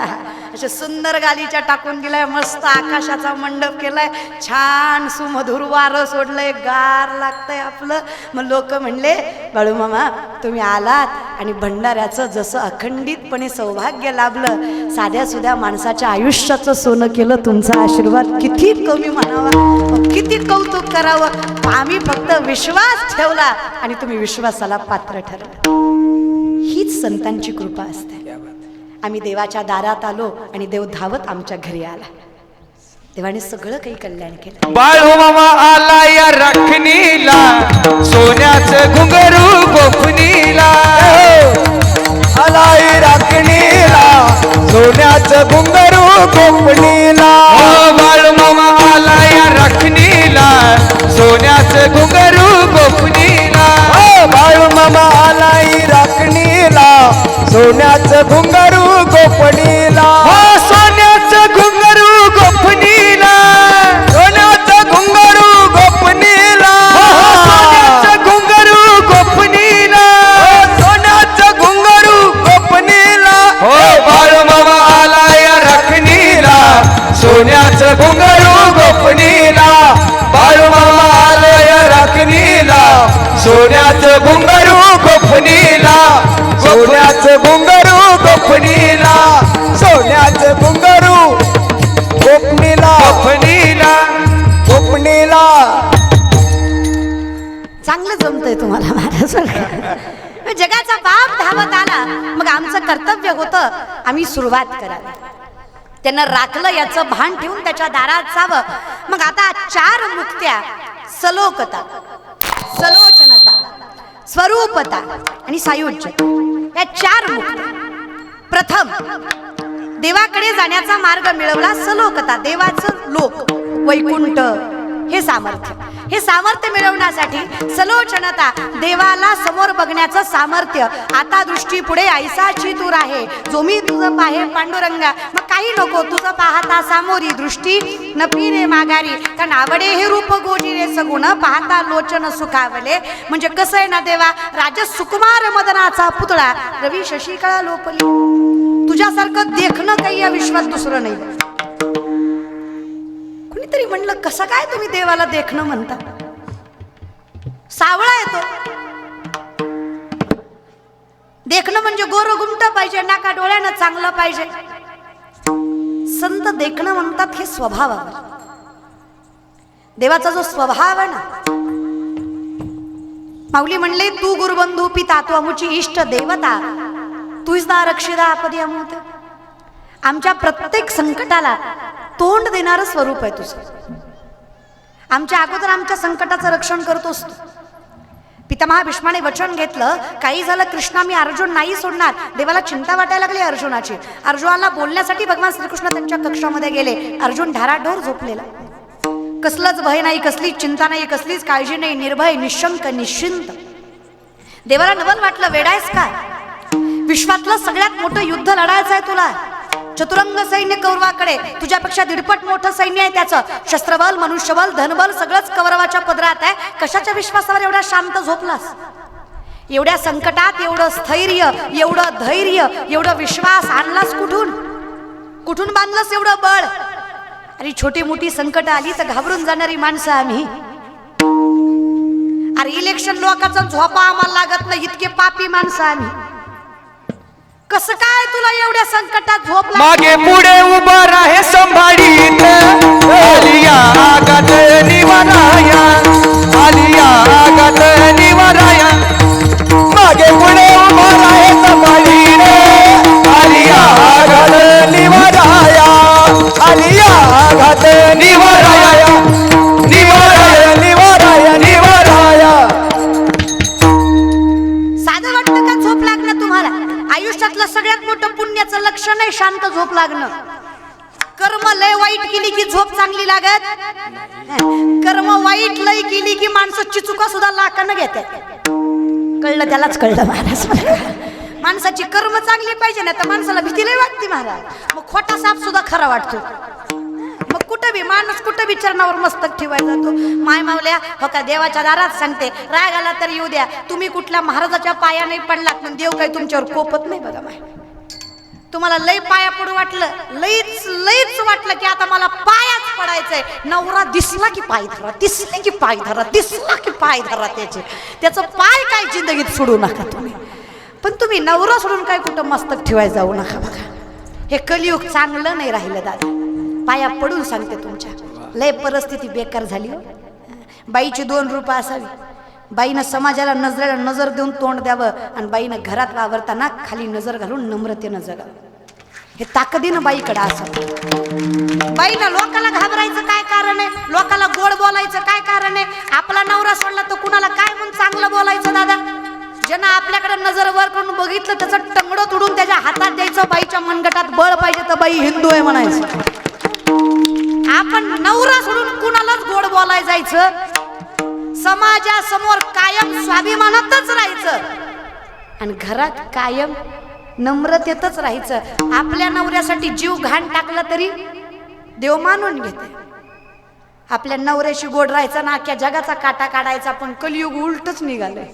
असे सुंदर गालीच्या टाकून दिलाय. मस्त आकाशाचा मंडप केलाय, छान सुमधुर वारं सोडलंय, गार लागतंय आपलं. मग लोक म्हणले बाळू मामा तुम्ही आलात आणि भंडाऱ्याचं जसं अखंडितपणे सौभाग्य लाभलं, साध्या सुध्या माणसाच्या आयुष्याचं सोनं केलं. तुमचा आशीर्वाद किती कमी म्हणावा, किती कौतुक करावं. आम्ही फक्त विश्वास ठेवला आणि तुम्ही विश्वासाला पात्र ठरला. हीच संतांची कृपा असते. आम्ही देवाच्या दारात आलो आणि देव धावत आमच्या घरी आला. देवाने सगळं काही कल्याण केलं. बाळू मामा आला या राखणीला, सोन्याचं घुंगरू गोफणीला. आला राखणीला, सोन्याचं घुंगरू गोफणीला. बाळू मामा आला या राखणीला, सोन्याचं घुंगरू गोफणीला. बाळू मामा आला राखणीला, सोन्याचं घुंगरू गोफणीला. सोन्याचं घुंगरू गोफणीला, सोन्याचं घुंगरू गोफणीला. सोन्याचं घुंगरू गोफणीला, सोन्याचं घुंगरू गोफणीला. हो बाळू मामा आला या राखणीला, सोन्याचं घुंगरू गोफणीला. बाळू मामा आला या राखणीला, सोन्याचं घुंगरू गोफणीला. सोन्याचं घुंगरू गोफणीला, सोन्याचं घुंगरू गोफणीला, गोफणीला, गोफणीला. चांगलं जमतंय तुम्हाला महाराज. जगाचा बाप धावत आला, मग आमचं कर्तव्य होतं आम्ही सुरुवात करावी. त्यांना राखलं याचं भान ठेवून त्याच्या दारात जावं. मग आता 4 मुक्त्या, सलोकता, सलोचनता, स्वरूपता आणि सायुज्यता, या 4 मुक्त्या. प्रथम देवाकडे जाण्याचा मार्ग मिळवला सलोकता, देवाचं लोक, वैकुंठ, हे सामर्थ्य. हे सामर्थ्य मिळवण्यासाठी सलोचनता, देवाला समोर बघण्याचं सामर्थ्य. आता दृष्टी पुढे ऐसाची तूर आहे, जो मी तुझं पाहे पांडुरंगा. मग काही नको, तुझं पाहता सामोरी दृष्टी न पिरे माघारी. कारण आवडे हे रूप गोजिरे सगुण, पाहता लोचन सुखावले. म्हणजे कसं आहे ना देवा, राज सुकुमार मदनाचा पुतळा, रवी शशिकळा लोपली. तुझ्यासारखं देखणं काही या विश्वात दुसरं नाही. कुणीतरी म्हणलं कसं काय तुम्ही देवाला देखणं म्हणता? सावळा येतो. देखणं म्हणजे गोरं गुमट पाहिजे, नाका डोळ्यानं चांगलं पाहिजे. संत देखणं म्हणतात हे स्वभावावर. देवाचा जो स्वभाव आहे ना, माऊली म्हणले तू गुरुबंधू पिता, तू अमुची इष्ट देवता, तुझदा रक्षिता आपदी अमूत. आमच्या प्रत्येक संकटाला तोंड देणारं स्वरूप आहे तुझं. आमच्या अगोदर आमच्या संकटाचं रक्षण करतोस तू. पितामहा भीष्माने वचन घेतलं, काही झालं कृष्णा मी अर्जुन नाही सोडणार. देवाला चिंता वाटायला लागली अर्जुनाची. अर्जुनाला बोलण्यासाठी भगवान श्रीकृष्ण त्यांच्या कक्षामध्ये गेले. अर्जुन ढाराढोर झोपलेला. कसलंच भय नाही, कसलीच चिंता नाही, कसलीच काळजी नाही, निर्भय निशंक निश्चिंत. देवाला नवल वाटलं, वेडायस काय? विश्वातलं सगळ्यात मोठं युद्ध लढायचं आहे तुला. चतुरंग सैन्य कौरवाकडे, तुझ्यापेक्षा दीडपट मोठं सैन्य आहे त्याचं. शस्त्रबल, मनुष्यबल, धनबल सगळंच कौरवाच्या पदरात आहे. कशाच्या विश्वासावर एवढा शांत झोपलास? एवढ्या संकटात एवढं स्थैर्य, एवढं धैर्य, एवढं विश्वास आणलास कुठून? कुठून बांधलंस एवढं बळ? अरे छोटी मोठी संकट आली तर घाबरून जाणारी माणसं आम्ही. अरे इलेक्शन लोकांचा झोपा आम्हाला लागत नाही, इतके पापी माणसं आम्ही. कसं काय तुला एवढ्या संकटात झोप लागली? मागे पुढे उभा राहे संभाळीत, आलिया आगात निवराया, आलिया आगात निवराया. मागे पुढे उभा राहे संभाळीत, आलिया आगात निवराया, आलिया आगात निवराया, निवराया निवराया निवराया. साधं वाटतं का झोप लागणं तुम्हाला? आयुष्यातलं सगळ्यात मोठं पुण्याचं लक्षण आहे शांत झोप लागणं. कर्म लय वाईट केली की झोप चांगली लागत. कर्म वाईट लय केली की माणसं चिचुका सुद्धा लाकानं घेते. कळलं त्यालाच कळलं महाराज. माणसाची कर्म चांगली पाहिजे ना तर माणसाला भीती लय वाटते महाराज. मग खोटा साप सुद्धा खरा वाटतो. मग कुठं बी माणूस कुठं बी चरणावर मस्तक ठेवायला जातो. माय मावल्या हो का देवाच्या दारात सांगते, राग आला तर येऊ द्या. तुम्ही कुठल्या महाराजाच्या पाया नाही पडलात पण देव काही तुमच्यावर कोपत नाही. बघा माय, तुम्हाला लय पाया पडू वाटलं, लईच लईच वाटलं की आता मला पायाच पडायचंय. नवरा दिसला की पाय धरा, दिसले की पाय धरा, दिसला की पाय धरा. त्याचं पाय काय जिंदगीत सोडू नका तुम्ही. पण तुम्ही नवरा सोडून काय कुठं मस्तक ठेवायला जाऊ नका. बघा हे कलियुग चांगलं नाही राहिलं दादा. पाया पडून सांगते तुमच्या लय परिस्थिती बेकार झाली हो. बाईची 2 रूप असावी. बाईनं समाजाला नजरेला नजर देऊन तोंड द्यावं आणि बाईनं घरात वावरताना खाली नजर घालून नम्रतेनं जगावं. हे ताकदीनं बाईकडं असावं. बाईनं लोकाला घाबरायचं काय कारण आहे? लोकाला गोड बोलायचं काय कारण आहे? आपला नवरा सोडला तर कुणाला काय म्हणून चांगलं बोलायचं दादा? ज्यांना आपल्याकडे नजर वर करून बघितलं त्याचं टंगडं तुडून त्याच्या हातात द्यायचं. बाईच्या मनगटात बळ पाहिजे तर बाई हिंदू आहे म्हणायचं. आपण नवरा सोडून कुणालाच गोड बोलायला जायचं. समाजासमोर कायम स्वाभिमानातच राहायचं आणि घरात कायम नम्रतेतच राहायचं. आपल्या नवऱ्यासाठी जीव घाण टाकला तरी देव मानून घेते. आपल्या नवऱ्याशी गोड राहायचा ना अख्ख्या जगाचा काटा काढायचा. पण कलियुग उलटच निघालंय.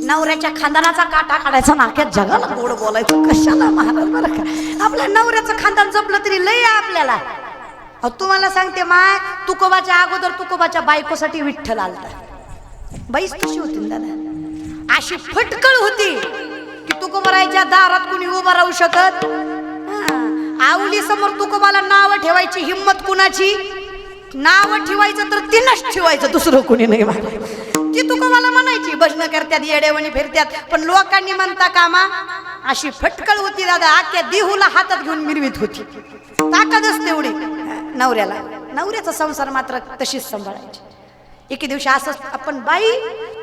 नवऱ्याच्या खानदानाचा काटा काढायचा ना अख्ख्या जगाला गोड बोलायचं. कशाला महाराज? बरं का आपल्या नवऱ्याचं खानदान जपलं तरी लय आहे आपल्याला. तुम्हाला सांगते माय, तुकोबाच्या अगोदर तुकोबाच्या बायकोसाठी विठ्ठल आलता. बाईच कशी होती दादा? अशी फटकळ होती की तुकोबारायच्या दारात कुणी उभं राहू शकत. आवली समोर तुकोबाला नाव ठेवायची हिम्मत कुणाची? नाव ठेवायचं तर तिनंच ठेवायचं, दुसरं कुणी नाही. ती तुकोबाला म्हणायची भजन करत्यात, येडेवणी फिरत्यात, पण लोकांनी म्हणता कामा. अशी फटकळ होती दादा. अख्ख्या देहूला हातात घेऊन मिरवीत होती. ताकदच तेवढी नवऱ्याला. नवऱ्याचा संसार मात्र तशीच सांभाळायची. एके दिवशी असंच आपण बाई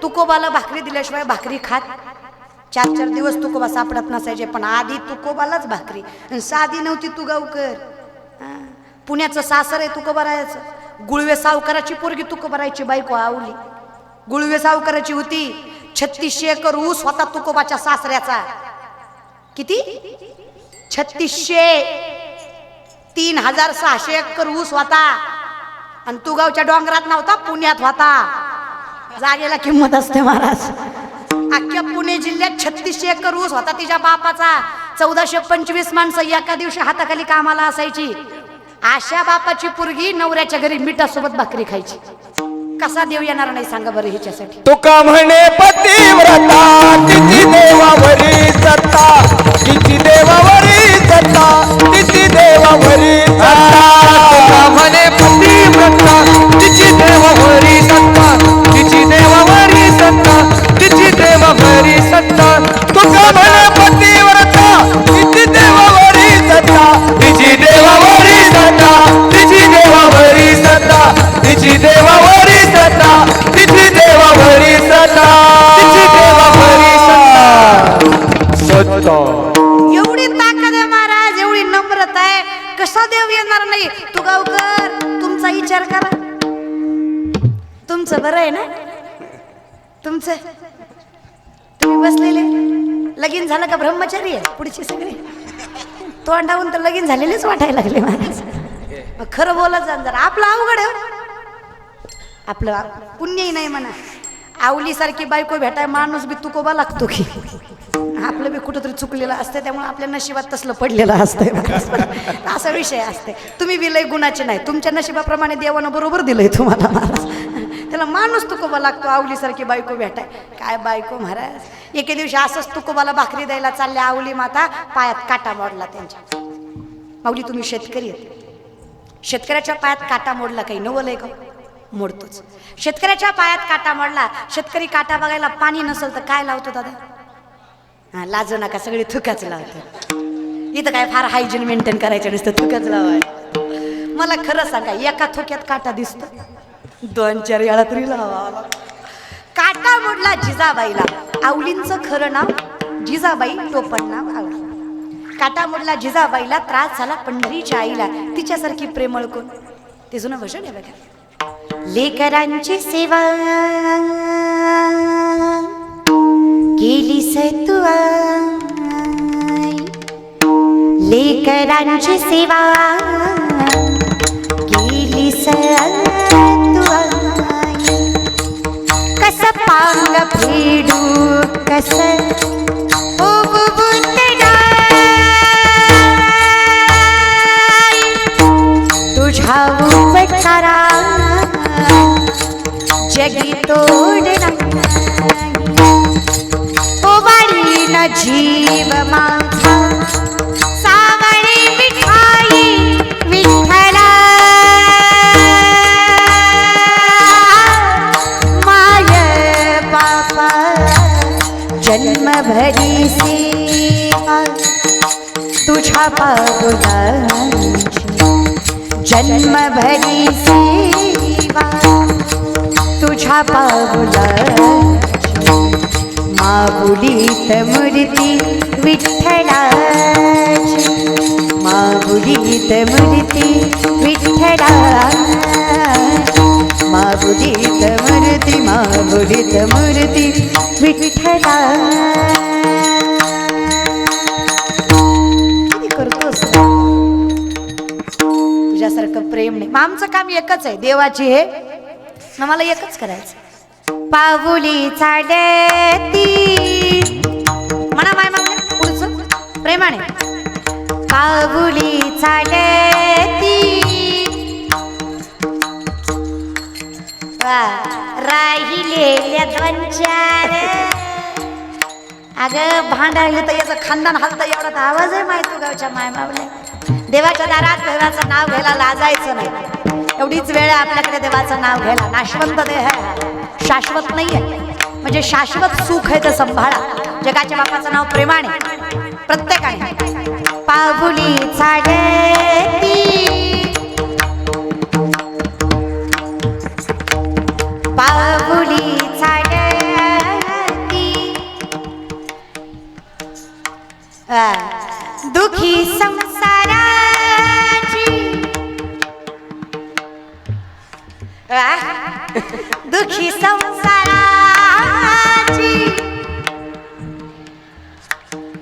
तुकोबाला भाकरी दिल्याशिवाय भाकरी खात 4-4 दिवस तुकोबा सापडत नसायचे. पण आधी तुकोबालाच भाकरी. साधी नव्हती तुगावकर. पुण्याचं सासर आहे तुकोबारायचं. गुळवे सावकाराची पोरगी तुकोबारायची बायको आवली. गुळवे सावकाराची होती. 3600 एकर ऊस होता तुकोबाच्या सासऱ्याचा. किती? 3600. 3600 एकर ऊस होता. आणि तुगावच्या डोंगरात नव्हता, पुण्यात होता. जागेला किंमत असते महाराज. अख्ख्या पुणे जिल्ह्यात 3600 एकर ऊस होता तिच्या बापाचा. 1425 माणसं एका दिवशी हाताखाली कामाला असायची. अशा बापाची पोरगी नवऱ्याच्या घरी मिठासोबत भाकरी खायची. कसा देव येणार नाही सांगा बरं हिच्यासाठी? तुका म्हणे पतिव्रता, तिची देवावरी सत्ता, तिची देवावरी सत्ता, तिची देवावरी सत्ता. तुका म्हणे पतिव्रता, तिची देवावरी सत्ता, तिची देवावरी सत्ता, तिची देवावरी सत्ता. तुका म्हणे पतिव्रता, तिची देवावरी सत्ता, कसा देव येणार नाही? तू गावकर, तुमचा विचार करा. तुमचं बरं आहे ना? तुमचं तुम्ही बसलेले लगीन झालं का ब्रह्मचारी आहे? पुढची सगळे तोंडावून तर लगीन झालेलेच वाटायला लागले महाराज. मग खरं बोलत जा जरा. आपलं अवघड आहे हो. आपलं पुण्यही नाही म्हणा. आवलीसारखी बायको भेटाय माणूस बी तुकोबा लागतो की. आपलं बी कुठंतरी चुकलेलं असतं, त्यामुळे आपल्या नशिबात तसलं पडलेलं असतंय. असा विषय असते. तुम्ही बी लय गुणाचे नाही, तुमच्या नशिबाप्रमाणे देवानं बरोबर दिलंय तुम्हाला महाराज. त्याला माणूस तुकोबा लागतो आवलीसारखी बायको भेटाय. काय बायको महाराज. एके दिवशी असंच तुकोबाला भाकरी द्यायला चालल्या आवली माता, पायात काटा मोडला त्यांच्या. माऊली तुम्ही शेतकरी आहेत, शेतकऱ्याच्या पायात काटा मोडला काही नवलंय का? मोडतोच. शेतकऱ्याच्या पायात काटा मोडला. शेतकरी काटा बघायला पाणी नसेल तर काय लावतो दादा? हा, लाजू नका, सगळे थुकाच लावतो. इथं काय फार हायजीन मेंटेन करायचं नसतं, थुकाच लावाय. मला खरं सांगा, एका थुक्यात काटा दिसतो? 2-4 वेळा तरी लावा. काटा मोडला जिजाबाईला. आवलींचं खरं नाव जिजाबाई, टोपण नाव आवली. काटा मोडला जिजाबाईला, त्रास झाला पंढरीच्या आईला. तिच्यासारखी प्रेमळ कोण? ते जुनं भजन आहे बघा. लेकरांची सेवा केली तू आई, लेकरांची सेवा केली तू आई. कस पांग फेडू कस तुझ्या उपचारा जगी तोडला ओवाळी न जीव माझा सावळी मिठाई विठ्ठला माय बापा जन्मभरी सेवा तुझ्या पावलांची, जन्मभरी सेवा तुझ्या पावलांची. माऊलीत मूर्ती विठ्ठलाची, माऊलीत मूर्ती विठ्ठलाची, माऊलीत मूर्ती, माऊलीत मूर्ती विठ्ठलाची. किती करतोस तुझ्यासारखं प्रेम नाही. मग आमचं काम एकच आहे, देवाची हे ना, मला एकच करायचं. पाऊली चालती म्हणा माय मामा पुढचं प्रेमाने. पाऊली चालती राहिलेल्या 2-4. अगं भांडायला तर याचं खानदान हलतं एवढा तर आवाज आहे माहिती गावच्या माय मावल्या. देवाच्या दारात देवाचं नाव घ्यायला लाजायचं नाही. एवढीच वेळ आहे आपल्याकडे देवाचं नाव घ्यायला. नाशवंत देह आहे, शाश्वत नाहीये. म्हणजे शाश्वत सुख आहे तर संभाळा. जगाच्या बापाचं नाव प्रेमाने प्रत्येकाने. पाऊली चालती पाऊली चालती दुखी संसाराची, दुखी संसाराची.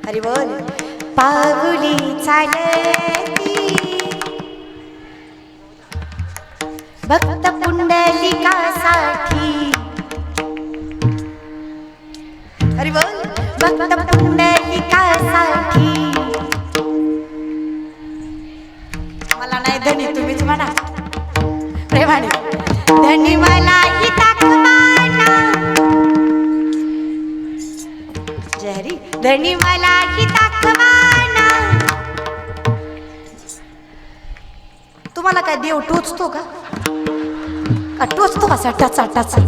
हरी बोल. पाऊली चालती भक्त पुंडलिकासाठी. हरी बोल. भक्त पुंडलिकासाठी. मला नाही धनी, तुम्हीच म्हणा प्रेमाने. धनी मला ही दाखवाना, जहरी धनी मला ही दाखवाना. तुम्हाला काय देव टोचतो का? टोचतो असा टाचा टाचा?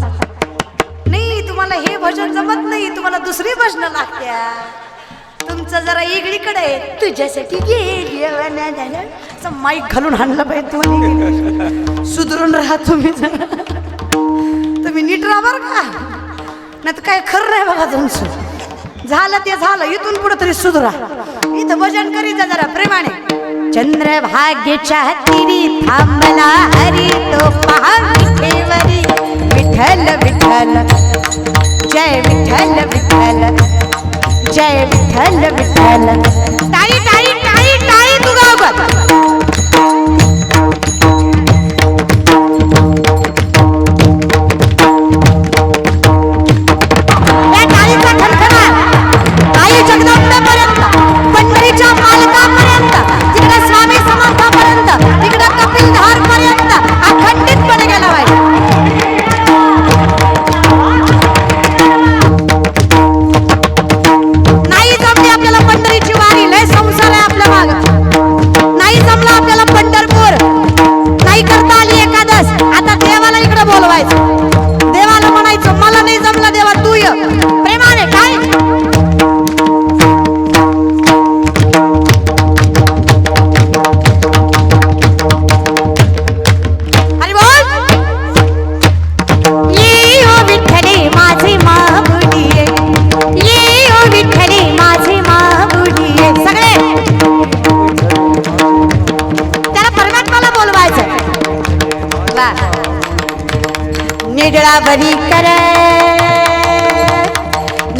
नाही, तुम्हाला हे भजन जमत नाही, तुम्हाला दुसरी भजनं लागत्या. तुमचं जरा इकडीकडे तुझ्यासाठी गेली असं माईक घालून हाणलं पाहिजे. तुम्हाला सुधरून राहा तुम्ही, तुम्ही नीट राहा बरं का. नाही तर काय खरं नाही बघा तुमचं. झालं ते झालं, इथून पुढे तरी सुधरा. इथं भजन करीत जा जरा प्रेमाने. चंद्रभागेच्या तीरी थांबला हरी तो पहा विठेवरी विठ्ठल विठ्ठल जय विठ्ठल विठ्ठल जय विठ्ठल विठ्ठल टाळी टाळी टाळी टाळी तू गावगात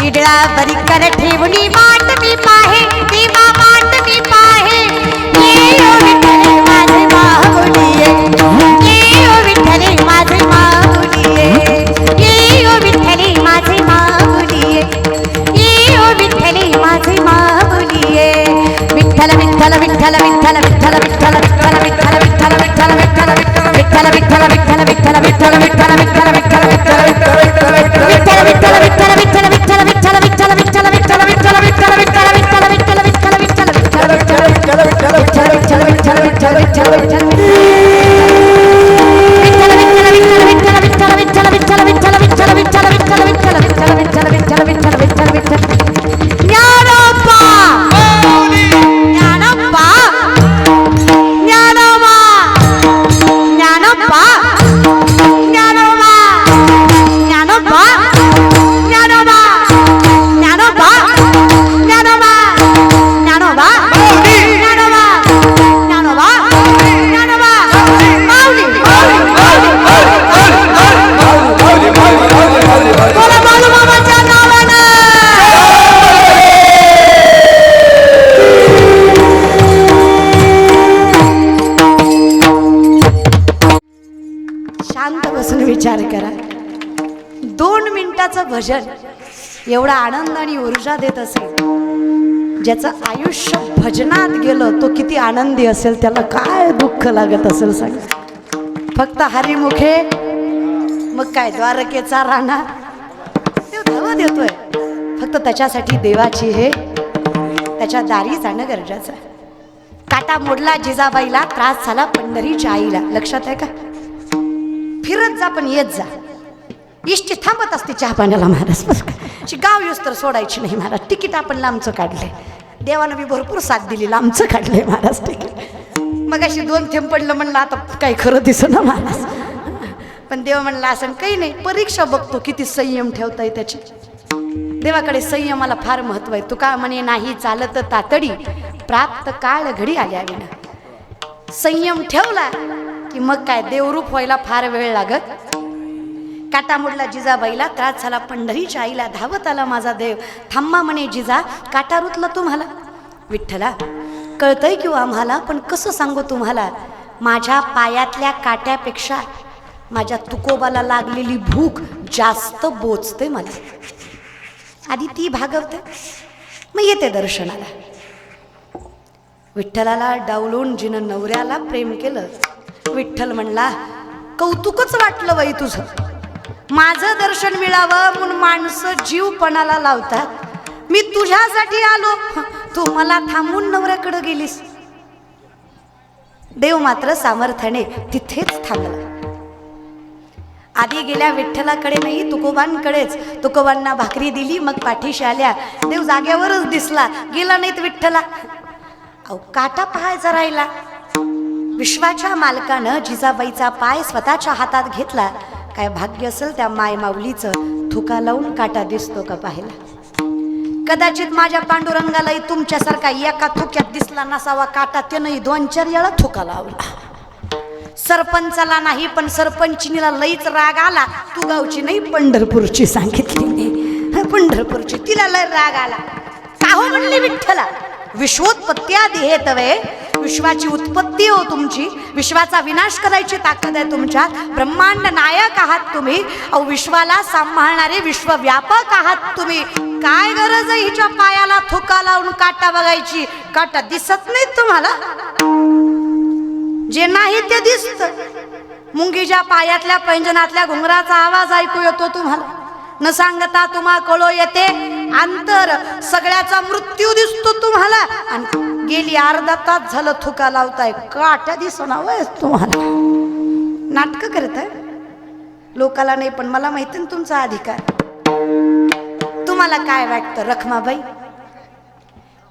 निडळा बरी कर ठेवणी माट मी पाहे देवा माट मी पाहे ये ओ विठ्ठल माझे माऊलीये ये ओ विठ्ठल माझे माऊलीये ये ओ विठ्ठल माझे माऊलीये ये ओ विठ्ठल माझे माऊलीये विठ्ठल विठ्ठल विठ्ठल विठ्ठल विठ्ठल विठ्ठल विठ्ठल विठ्ठल विठ्ठल विठ्ठल विठ्ठल विठ्ठल विठ्ठल विठ्ठल विठ्ठल विठ्ठल विठ्ठल विठ्ठल विचार करा 2 मिनिटाचं भजन एवढा आनंद आणि ऊर्जा देत असेल ज्याचं आयुष्य भजनात गेलं तो किती आनंदी असेल त्याला काय दुःख लागत असेल सांग फक्त हरिमुखे मग काय द्वारकेचा राणा देव धावत येतोय फक्त त्याच्यासाठी देवाची हे त्याच्या दारी जाणं गरजेचं आहे काटा मोडला जिजाबाईला त्रास झाला पंढरीच्या आईला लक्षात आहे का फिरत जा पण येत जा इष्टी थांबत असते चहा पाण्याला महाराज गाव येऊस तर सोडायची नाही महाराज तिकीट आपण लांबचं काढले देवानं बी भरपूर साथ दिली लांबचं काढलंय महाराज तिकीट मग अशी 2 थेंब पडलं म्हणलं आता काही खरं दिसं ना महाराज पण देव म्हणला असं काही नाही परीक्षा बघतो किती संयम ठेवताय त्याची देवाकडे संयमाला फार महत्व आहे तुका म्हणे नाही चालत तातडी प्राप्त काळ घडी आल्या विना संयम ठेवला की मग काय देवरूप व्हायला फार वेळ लागत काटा मोडला जिजाबाईला त्रास झाला पंढरीच्या आईला धावत आला माझा देव थांबा म्हणे जिजा काटा रुतला तुम्हाला विठ्ठला कळतंय किंवा आम्हाला पण कसं सांगू तुम्हाला माझ्या पायातल्या काट्यापेक्षा माझ्या तुकोबाला लागलेली भूक जास्त बोचते मला आधी ती भागवते मग येते दर्शनाला विठ्ठलाला डावलून जिनं नवऱ्याला प्रेम केलं विठ्ठल म्हणला कौतुकच वाटलं बाई तुझं माझं दर्शन मिळावं म्हणून माणसं जीवपणाला लावतात मी तुझ्यासाठी आलो तू मला थांबून नवऱ्याकडे गेलीस देव मात्र सामर्थ्याने तिथेच थांबला आधी गेल्या विठ्ठलाकडे नाही तुकोबांकडेच तुकोबांना भाकरी दिली मग पाठीशी आल्या देव जाग्यावरच दिसला गेला नाहीत विठ्ठला अहो काटा पाहायचा राहिला विश्वाच्या मालकानं जिजाबाईचा पाय स्वतःच्या हातात घेतला काय भाग्य असेल त्या माय माऊलीचं थुका लावून काटा दिसतो का पाहिला कदाचित माझ्या पांडुरंगालाही तुमच्यासारखा एका थुक्यात दिसला नसावा काटा, त्यानंही 2-4 वेळा थुका लावला. सरपंचाला नाही पण सरपंचिनीला लईच राग आला. तू गावची नाही पंढरपूरची सांगितली मी, पंढरपूरची. तिला लय राग आला. का हो म्हणली विठ्ठला, विश्वोत्पत्त्यादी हेतवे, विश्वाची उत्पत्ती हो तुमची, विश्वाचा विनाश करायची ताकद आहे तुमच्यात. ब्रह्मांड नायक आहात तुम्ही, अहो विश्वाला सांभाळणारे विश्वव्यापक आहात तुम्ही. काय गरज आहे हिच्या पायाला थुका लावून काटा बघायची? काटा दिसत नाही तुम्हाला? जे नाही ते दिसत. मुंगीच्या पायातल्या पैंजनातल्या घुंगराचा आवाज ऐकू येतो तुम्हाला. न सांगता तुम्हा कळो येते अंतर. सगळ्याचा मृत्यू दिसतो तुम्हाला. आणि गेली अर्धा तास झालं थुका लावताय, काट्या दिसना वय तुम्हाला. नाटक करताय लोकाला नाही, पण मला माहिती ना तुमचा अधिकार. तुम्हाला काय वाटतं रखमाबाई?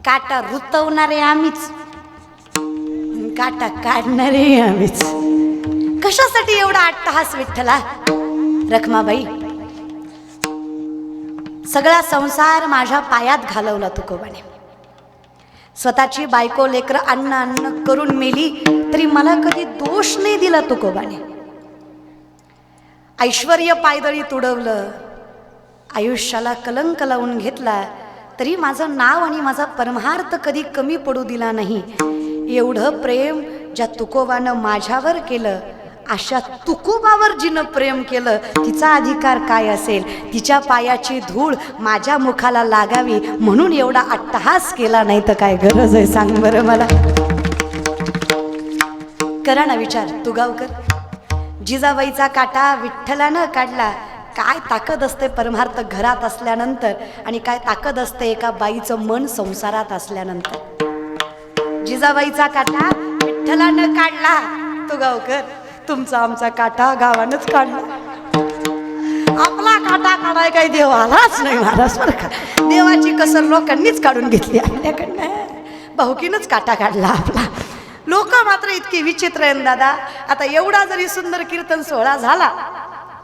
काटा रुतवणारे आम्हीच, काटा काढणारे आम्हीच. कशासाठी एवढा अट्टहास विठ्ठला? रखमाबाई, सगळा संसार माझ्या पायात घालवला तुकोबाने. स्वतःची बायको लेकर अन्न अन्न करून मेली तरी मला कधी दोष नाही दिला तुकोबाने. ऐश्वर्य पायदळी तुडवलं, आयुष्याला कलंक लावून घेतला तरी माझं नाव आणि माझा परमार्थ कधी कमी पडू दिला नाही. एवढं प्रेम ज्या तुकोबानं माझ्यावर केलं, अशा तुकोबावर जिनं प्रेम केलं, तिचा अधिकार काय असेल? तिच्या पायाची धूळ माझ्या मुखाला लागावी म्हणून एवढा अट्टहास केला, नाही तर काय गरज आहे सांग बरं मला? करा ना विचार तू गावकर. जिजाबाईचा काटा विठ्ठलानं काढला. काय ताकद असते परमार्थ घरात असल्यानंतर, आणि काय ताकद असते एका बाईचं मन संसारात असल्यानंतर. जिजाबाईचा काटा विठ्ठलानं काढला. तू गावकर, तुमचा आमचा काटा गावानंच काढला. आपला काटा काढाय काही देव आलाच नाही महाराज बरं का. देवाची कसर लोकांनीच काढून घेतली आपल्याकडनं. भाऊकीनंच काटा काढला आपला. लोक मात्र इतकी विचित्र आहे दादा. आता एवढा जरी सुंदर कीर्तन सोहळा झाला,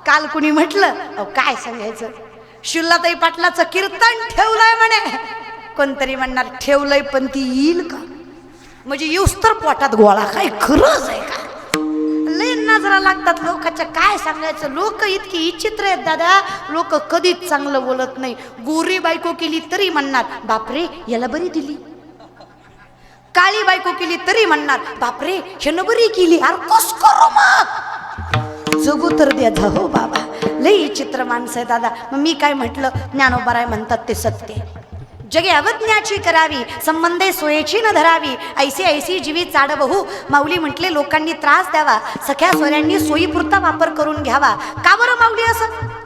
काल कुणी म्हटलं अहो काय सांगायचं, शिल्लाताई पाटलाचं कीर्तन ठेवलंय म्हणे. कोणतरी म्हणणार ठेवलंय पण ती येईल का? म्हणजे येऊस तर पोटात गोळा. काय खरंच आहे का? लय नजरा लागतात लोकांच्या. काय सांगायचं, लोक इतकी विचित्र आहेत दादा. लोक कधीच चांगलं बोलत नाही. गोरी बायको केली तरी म्हणणार बापरे याला बरी दिली. काळी बायको केली तरी म्हणणार बापरे ह्यानं बरी केली. अरे कस करू मग? जगू तर द्या हो बाबा. लय विचित्र माणसं आहे दादा. मग मी काय म्हटलं, ज्ञानोबाराय म्हणतात ते सत्य. जगे अवज्ञाची करावी, संबंधे सोयेची न धरावी, ऐसी ऐसी जीवी चाडबहू. माऊली म्हटले लोकांनी त्रास द्यावा, सख्या सोयऱ्यांनी सोयीपुरता वापर करून घ्यावा. का बरं माऊली असं?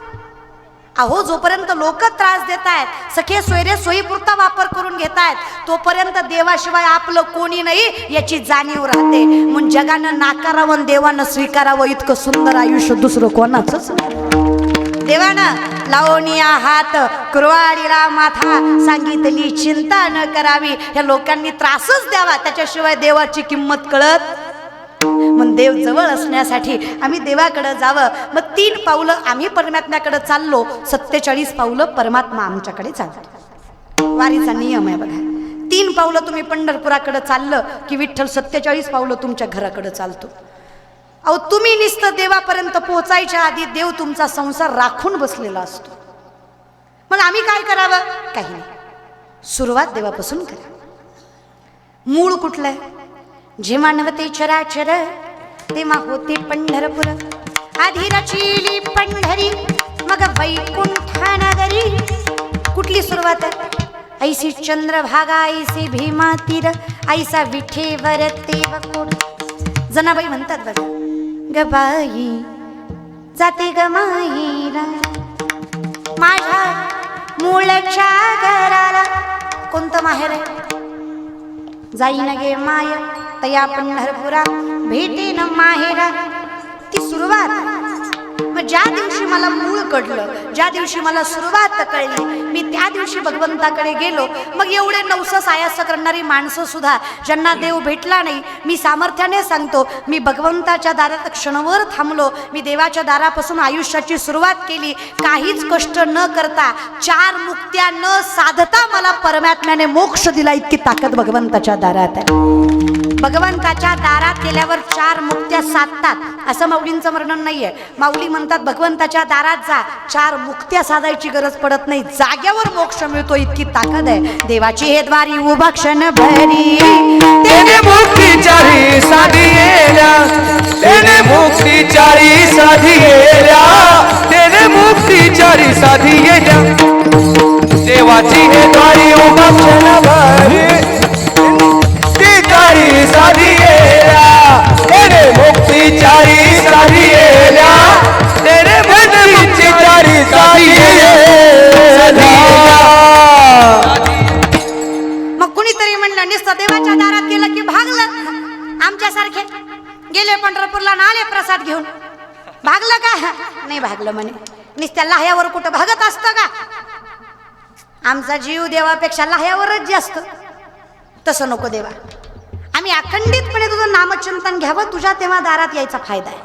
अहो जोपर्यंत लोक त्रास देत आहेत, सखे सोयरे सोयीपुरता वापर करून घेत आहेत, तोपर्यंत देवाशिवाय आपलं कोणी नाही याची जाणीव राहते. म्हणून जगानं नाकारावं देवानं स्वीकारावं. इतकं सुंदर आयुष्य दुसरं कोणाचंच देवानं लावणिया हात कुरवाडीला माथा, सांगितली चिंता न करावी. या लोकांनी त्रासच द्यावा, त्याच्याशिवाय देवाची किंमत कळत. मग देव जवळ असण्यासाठी आम्ही देवाकडे जावं. मग 3 पावलं आम्ही परमात्म्याकडे चाललो, 47 पावलं परमात्मा आमच्याकडे चालतो. वारीचा नियम आहे बघा. 3 पावलं तुम्ही पंढरपुराकडे चाललं की विठ्ठल 47 पावलं तुमच्या घराकडे चालतो. अहो तुम्ही नुसतं देवापर्यंत पोहोचायच्या आधी देव तुमचा संसार राखून बसलेला असतो. मग आम्ही काय करावं? काही नाही. सुरुवात देवापासून करा. मूळ कुठलं आहे? जे मानवते चराचर तेव्हा होते पंढरपूर. आधी रचिली पंढरी मग वैकुंठ नगरी. कुठली सुरुवात आहे? ऐसी चंद्रभागा ऐसी भीमा तीर ऐसा विठेवर तेव कोट. जनाबाई म्हणतात बघा, गबाई जाते गमाईला माझ्या मूळच्या घराला. कोणतं माहेर आहे? जाईन गे माय तया पंढरपुरा भेटेन माहेरा. ती सुरुवात. मग मग ज्या दिवशी मला मूळ कळलं, ज्या दिवशी मला सुरुवात कळली, मी त्या दिवशी भगवंताकडे गेलो. मग एवढे नवसं सायास करणारी माणसं सुद्धा ज्यांना देव भेटला नाही, मी सामर्थ्याने सांगतो, मी भगवंताच्या दारात क्षणभर थांबलो. मी देवाच्या दारापासून आयुष्याची सुरुवात केली. काहीच कष्ट न करता, 4 मुक्त्या न साधता मला परमात्म्याने मोक्ष दिला. इतकी ताकद भगवंताच्या दारात आहे. भगवंताच्या दारात गेल्यावर 4 मुक्त्या साधतात असं माऊलींचं वर्णन नाहीये. माऊली म्हणतात भगवंताच्या दारात जा, 4 मुक्त्या साधायची गरज पडत नाही, जाग्यावर मोक्ष मिळतो. इतकी ताकद आहे देवाची. हे द्वारी उभा क्षण भरी तेने मुक्ती 4 साधियेल्या, तेने मुक्ती 4 साधियेल्या, तेने मुक्ती 4 साधियेल्या. देवाची हे द्वारी उभा क्षण भरी चारी साधियेल्या, तेरे मुक्ती 4 साधियेल्या, तेरे मुक्ती 4 साधियेल्या. मग कुणीतरी म्हणलं नुसतं देवाच्या दारात गेलं की भागलं. आमच्यासारखे गेले पंढरपूरला ना आले प्रसाद घेऊन, भागलं का? नाही भागलं म्हणे. नुसत्या लाह्यावर कुठं भागत असतं का? आमचा जीव देवापेक्षा लाह्यावरच जास्त. तसं नको देवा. आम्ही अखंडितपणे तुझं नामचिंतन घ्यावं, तुझ्या तेव्हा दारात यायचा फायदा आहे.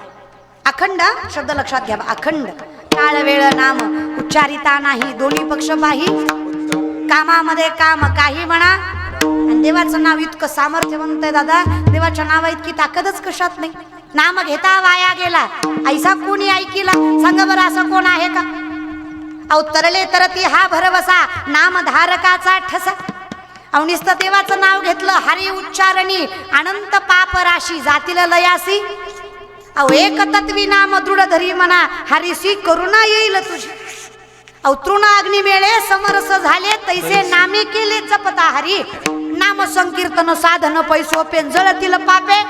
अखंड शब्द लक्षात घ्यावा. अखंड काळ वेळ नाम उच्चारिता नाही, दोन्ही पक्ष पाही, कामामध्ये काम काही म्हणा. आणि देवाचं नाव इतकं सामर्थ्यवंत आहे दादा, देवाच्या नावा इतकी ताकदच कशात नाही. नाम घेता वाया गेला, ऐसा कोणी ऐकिला? सांगा बरं असं कोण आहे का? अवतरले तरती हा भरवसा, नामधारकाचा ठसा. नुसतं देवाचं नाव घेतलं, हरी उच्चारणी अनंत पाप राशी जातील लयासी. एक तत्वी नाम दृढ धरी म्हणा, हरीसी करुणा येईल तुझी. तृण अग्नी वेळे समरस झाले, तैसे नामे केले जपता हरी. नाम संकीर्तन साधन पैसोपे, जळतील पापे.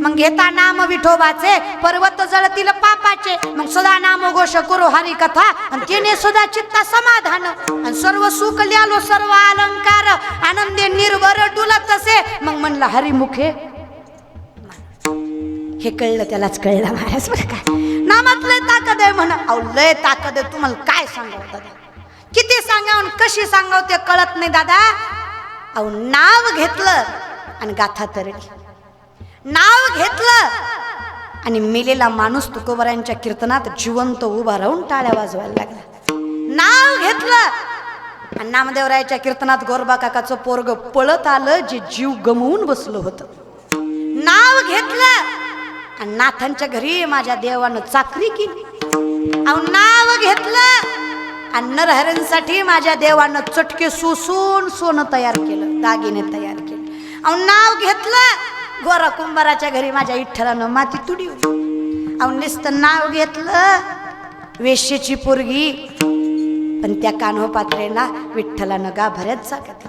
मग घेता नाम विठोबाचे, पर्वत जळतील पापाचे. मग सदा नाम घोष करो हरी कथा, आणि त्याने सुद्धा चित्ता समाधान. आणि सर्व सुख ल्यालो सर्व अलंकार, आनंदे निर्भर डुलत असे. मग म्हणलं हरिमुखे. हे कळलं त्यालाच कळलं महाराज बरं का. नामात लय ताकद आहे म्हणा. लय ताकद आहे, तुम्हाला काय सांगावं दादा, किती सांगावं कशी सांगावं ते कळत नाही दादा. नाव घेतलं आणि गाथा तरली. नाव घेतलं आणि मेलेला माणूस तुकोबरायांच्या कीर्तनात जिवंत उभा राहून टाळ्या वाजवायला लागला. नाव घेतलं आणि नामदेवरायाच्या कीर्तनात गोरबा काकाचं पोरग पळत आलं, जे जीव गमवून बसलं होतं. नाव घेतलं आणि नाथांच्या घरी माझ्या देवानं चाकरी केली. नाव घेतलं आणि नरहरींसाठी माझ्या देवानं चटके सुसून सोनं तयार केलं, दागिने तयार केले. नाव घेतलं गोरा कुंभाराच्या घरी माझ्या विठ्ठलानं माती तुडी. नुसतं नाव घेतलं वेश्येची पोरगी, पण त्या कान्होपात्रेला विठ्ठलानं गाभऱ्यात जागत.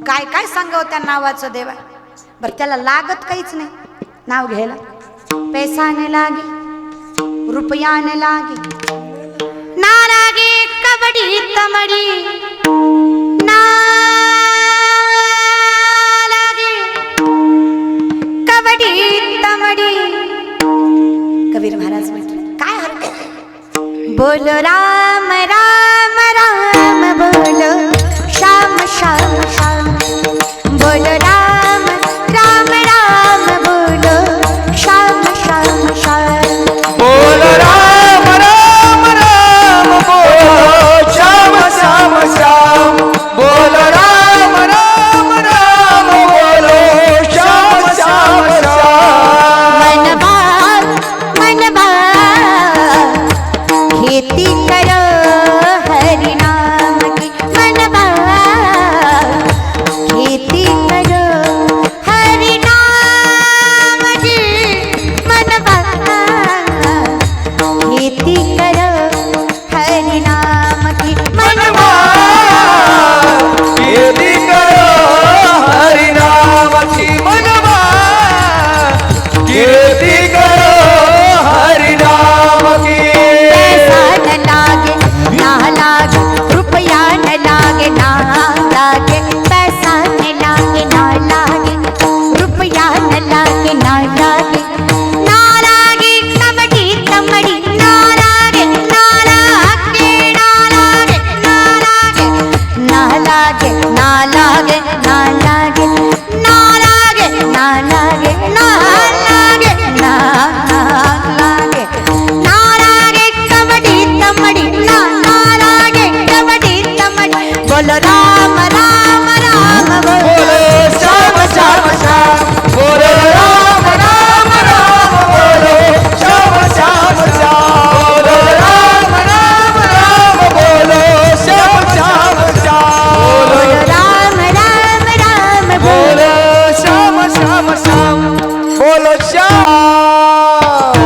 काय काय सांगावं त्या नावाचं देवा. बरं त्याला लागत काहीच नाही नाव घ्यायला. पैसा न लागे, रुपया न लागे, ना लागे कबड्डी तमडी, ना लागे कबड्डी तमडी. कबीर महाराज म्हटले काय हरकत. बोल राम राम राम, बोल श्याम श्याम श्याम, बोल राम राम राम, बोल श्याम श्याम श्याम. बोल राम राम राम, बोल श्याम श्याम श्याम, बोल राम राम राम, बोल श्याम श्याम श्याम. मनबा खेती करो हरि नाम की. मनबा खेती करो हरि नाम की. मनबा खेती करो हरि नाम की. मनबा खेती करो हरि नाम की. मनवा खेती करो हरि नाम की. पैसा न लागे ना लागे, रुपया न लागे ना लागे. पैसा न लागे ना लागे, रुपया न लागे ना लागे. ना लागे कबड्डी तमड़ी, बोलो श्याम.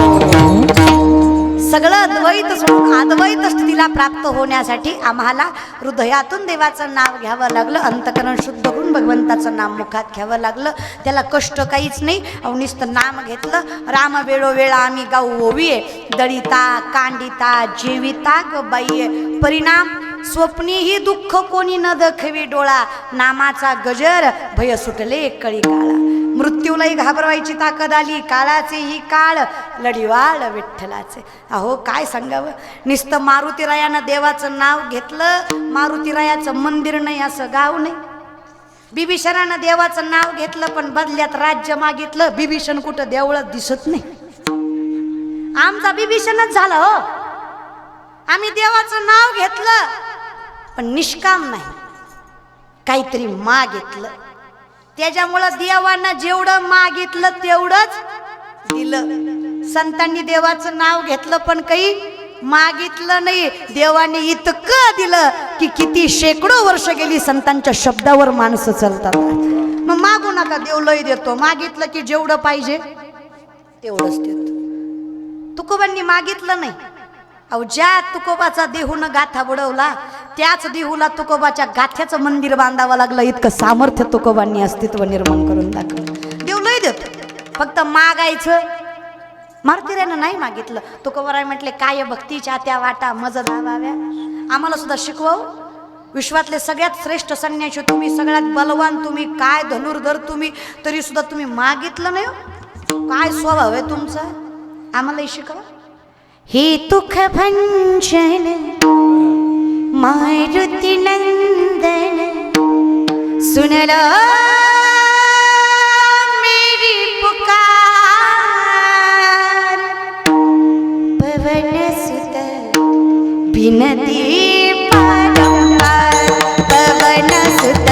सगळं द्वैत सोडून अद्वैत स्थितीला प्राप्त होण्यासाठी आम्हाला हृदयातून देवाचं नाव घ्यावं लागलं, अंतकरण शुद्ध करून भगवंताचं नाम मुखात घ्यावं लागलं. त्याला कष्ट काहीच नाही. नुसतं नाम घेतलं. राम वेळोवेळा आम्ही गाऊ ओविये, दळिता कांडिता जीविता ग बाई. परिणाम स्वप्नीही दुःख कोणी न दखवी डोळा, नामाचा गजर भय सुटले कळी काळा. मृत्यूलाही घाबरवायची ताकद आली, काळाचे ही काळ लढीवाळ विठ्ठलाचे. अहो काय सांगावं, नुसतं मारुतीरायानं देवाचं नाव घेतलं. मारुतीरायाचं मंदिर नाही असं गाव नाही. बिभीषणानं देवाचं नाव घेतलं पण बदल्यात राज्य मागितलं. बिभीषण कुठं देवळात दिसत नाही. आमचा बिभीषणच झाला हो. आम्ही देवाचं नाव घेतलं पण निष्काम नाही, काहीतरी मागितलं. त्याच्यामुळं देवानं जेवढं मागितलं तेवढंच दिलं. संतांनी देवाचं नाव घेतलं पण काही मागितलं नाही. देवाने इतकं दिलं की किती शेकडो वर्ष गेली संतांच्या शब्दावर माणसं चालतात. मग मागू नका, देव लय देतो. मागितलं की जेवढं पाहिजे तेवढंच देतो. तुकोबांनी मागितलं नाही. अहो ज्या तुकोबाचा देहून गाथा बुडवला त्याच देहूला तुकोबाच्या गाथ्याचं मंदिर बांधावं लागलं. इतकं सामर्थ्य तुकोबांनी अस्तित्व निर्माण करून दाखवलं. देव लय देतो, फक्त मागायचं. मारुतीरायानं नाही मागितलं. तुकोबाराय म्हटले काय भक्तीच्या त्या वाटा मज धावाव्या. आम्हाला सुद्धा शिकवाव. विश्वातले सगळ्यात श्रेष्ठ संन्यासी तुम्ही, सगळ्यात बलवान तुम्ही, काय धनुर्धर तुम्ही, तरी सुद्धा तुम्ही मागितलं नाही. काय स्वभाव आहे तुमचा, आम्हालाही शिकवा. हे दुःख भंजन मारुती नंदन सुनला मेरी पुकार. पवन सुत बिनती बारंबार, पवन सुत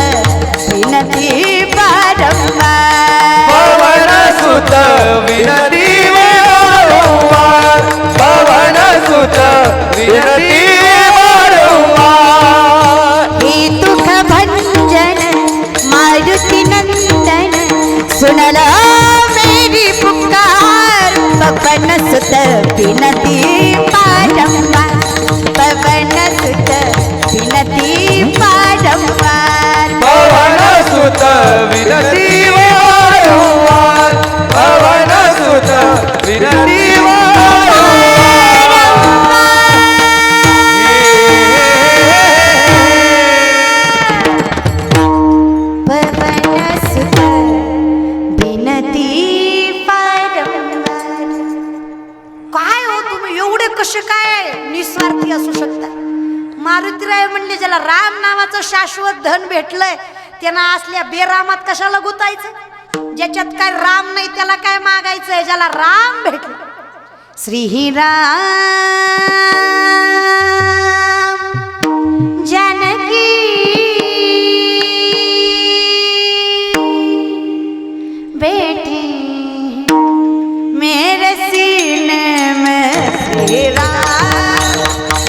बिनती बारंबार, पवन सुत विनती वारंवार, पवन सुत विनती वारंवार. हे दुःख भंजन मारुती नंदन सुनला मेरी पुकार. पवन सुत बिनती बारंबार, पवन सुत बिनती बारंबार, पवन सुत विनती वारंवार, पवन सुत विनती कसे काय निस्वार्थी असू शकता. मारुतीराय म्हणले ज्याला राम नावाचं शाश्वत धन भेटलंय त्यांना असल्या बेरामात कशाला गुतायचं. ज्याच्यात काय राम नाही त्याला काय मागायचंय. ज्याला राम भेटलं, श्री राम जानकी बेटे मेरे सीने में श्री राम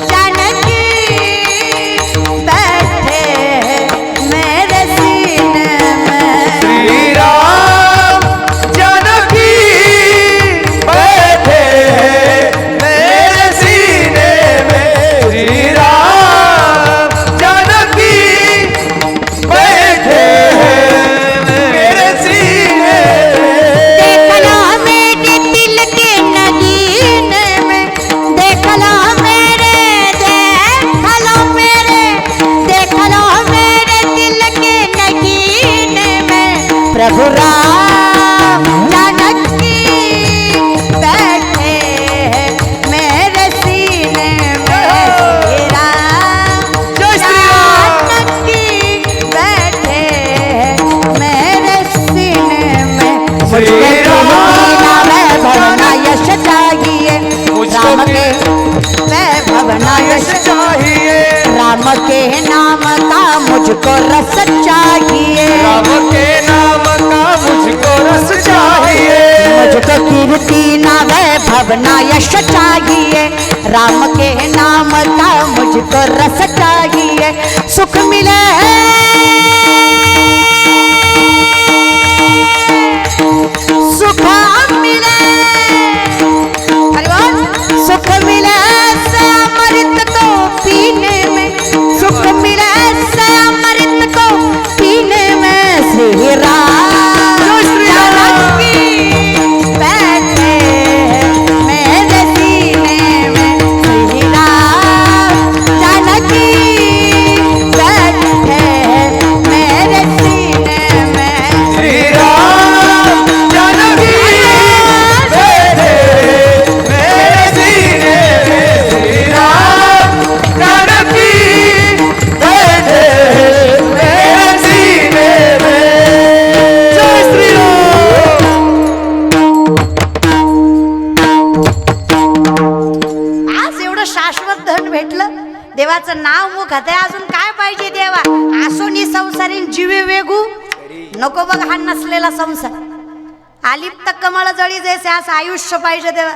जानकी बैठे मेरे सीने में. श्री राम जानकी बैठे मेरे सीने में. श्री राम जानकी बैठे मेरे सीने में. देखलो मेरे दिल के नगीने में, प्रभु राम जानकी बैठे मेरे सीने में. राम जानकी बैठे मेरे सीने में. मुझे भवना यश चाहिए, राम के भवना यश चाहिए. राम के नाम का मुझको रस चाहिए, राम के नाम का मुझको रस चाहिए. मुझको कीर्ति ना वैभव ना यश चाहिए. राम के नाम का मुझको रस चाहिए. सुख मिले सुख सुख मिले, अरे बोल, सुख मिले से अमृत को पीने में, सुख मिले से अमृत को पीने में, श्री राम जानकी बैठे मेरे सीने में, श्री राम जानकी बैठे मेरे सीने में, श्री राम जानकी बैठे मेरे सीने में, श्री राम जानकी बैठे मेरे सीने में। जय श्री राम। आज एवढं शाश्वत धन भेटलं, देवाचं नाव मुख आहे, अजून काय पाहिजे देवा? आसोनी संसारीन जीवे वेगू नको बघ हा नसलेला संसार, आलिप्त कमळ जळी जैसे असं आयुष्य पाहिजे देवा.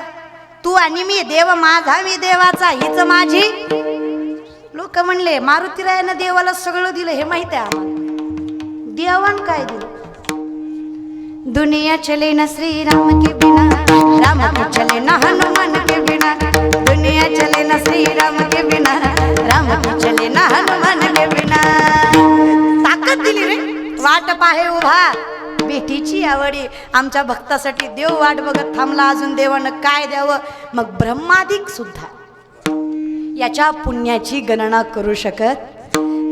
तू आणि मी, देव माझा मी देवाचा, हीच माझी. लोक म्हणले मारुतीरायानं देवाला सगळं दिलं, हे माहिती आहे आम्हाला. देवान काय दिलं? दुनिया चले न श्री राम के बिना, राम भी चले न हनुमान के बिना, दुनिया चले न श्री राम के बिना, राम भी चले न हनुमान के बिना. ताकद दिली रे, वाट पाहे उभा बेटीची आवडी. आमच्या भक्तासाठी देव वाट बघत थांबला, अजून देवानं काय द्यावं? मग ब्रह्मादिक सुद्धा याच्या पुण्याची गणना करू शकत.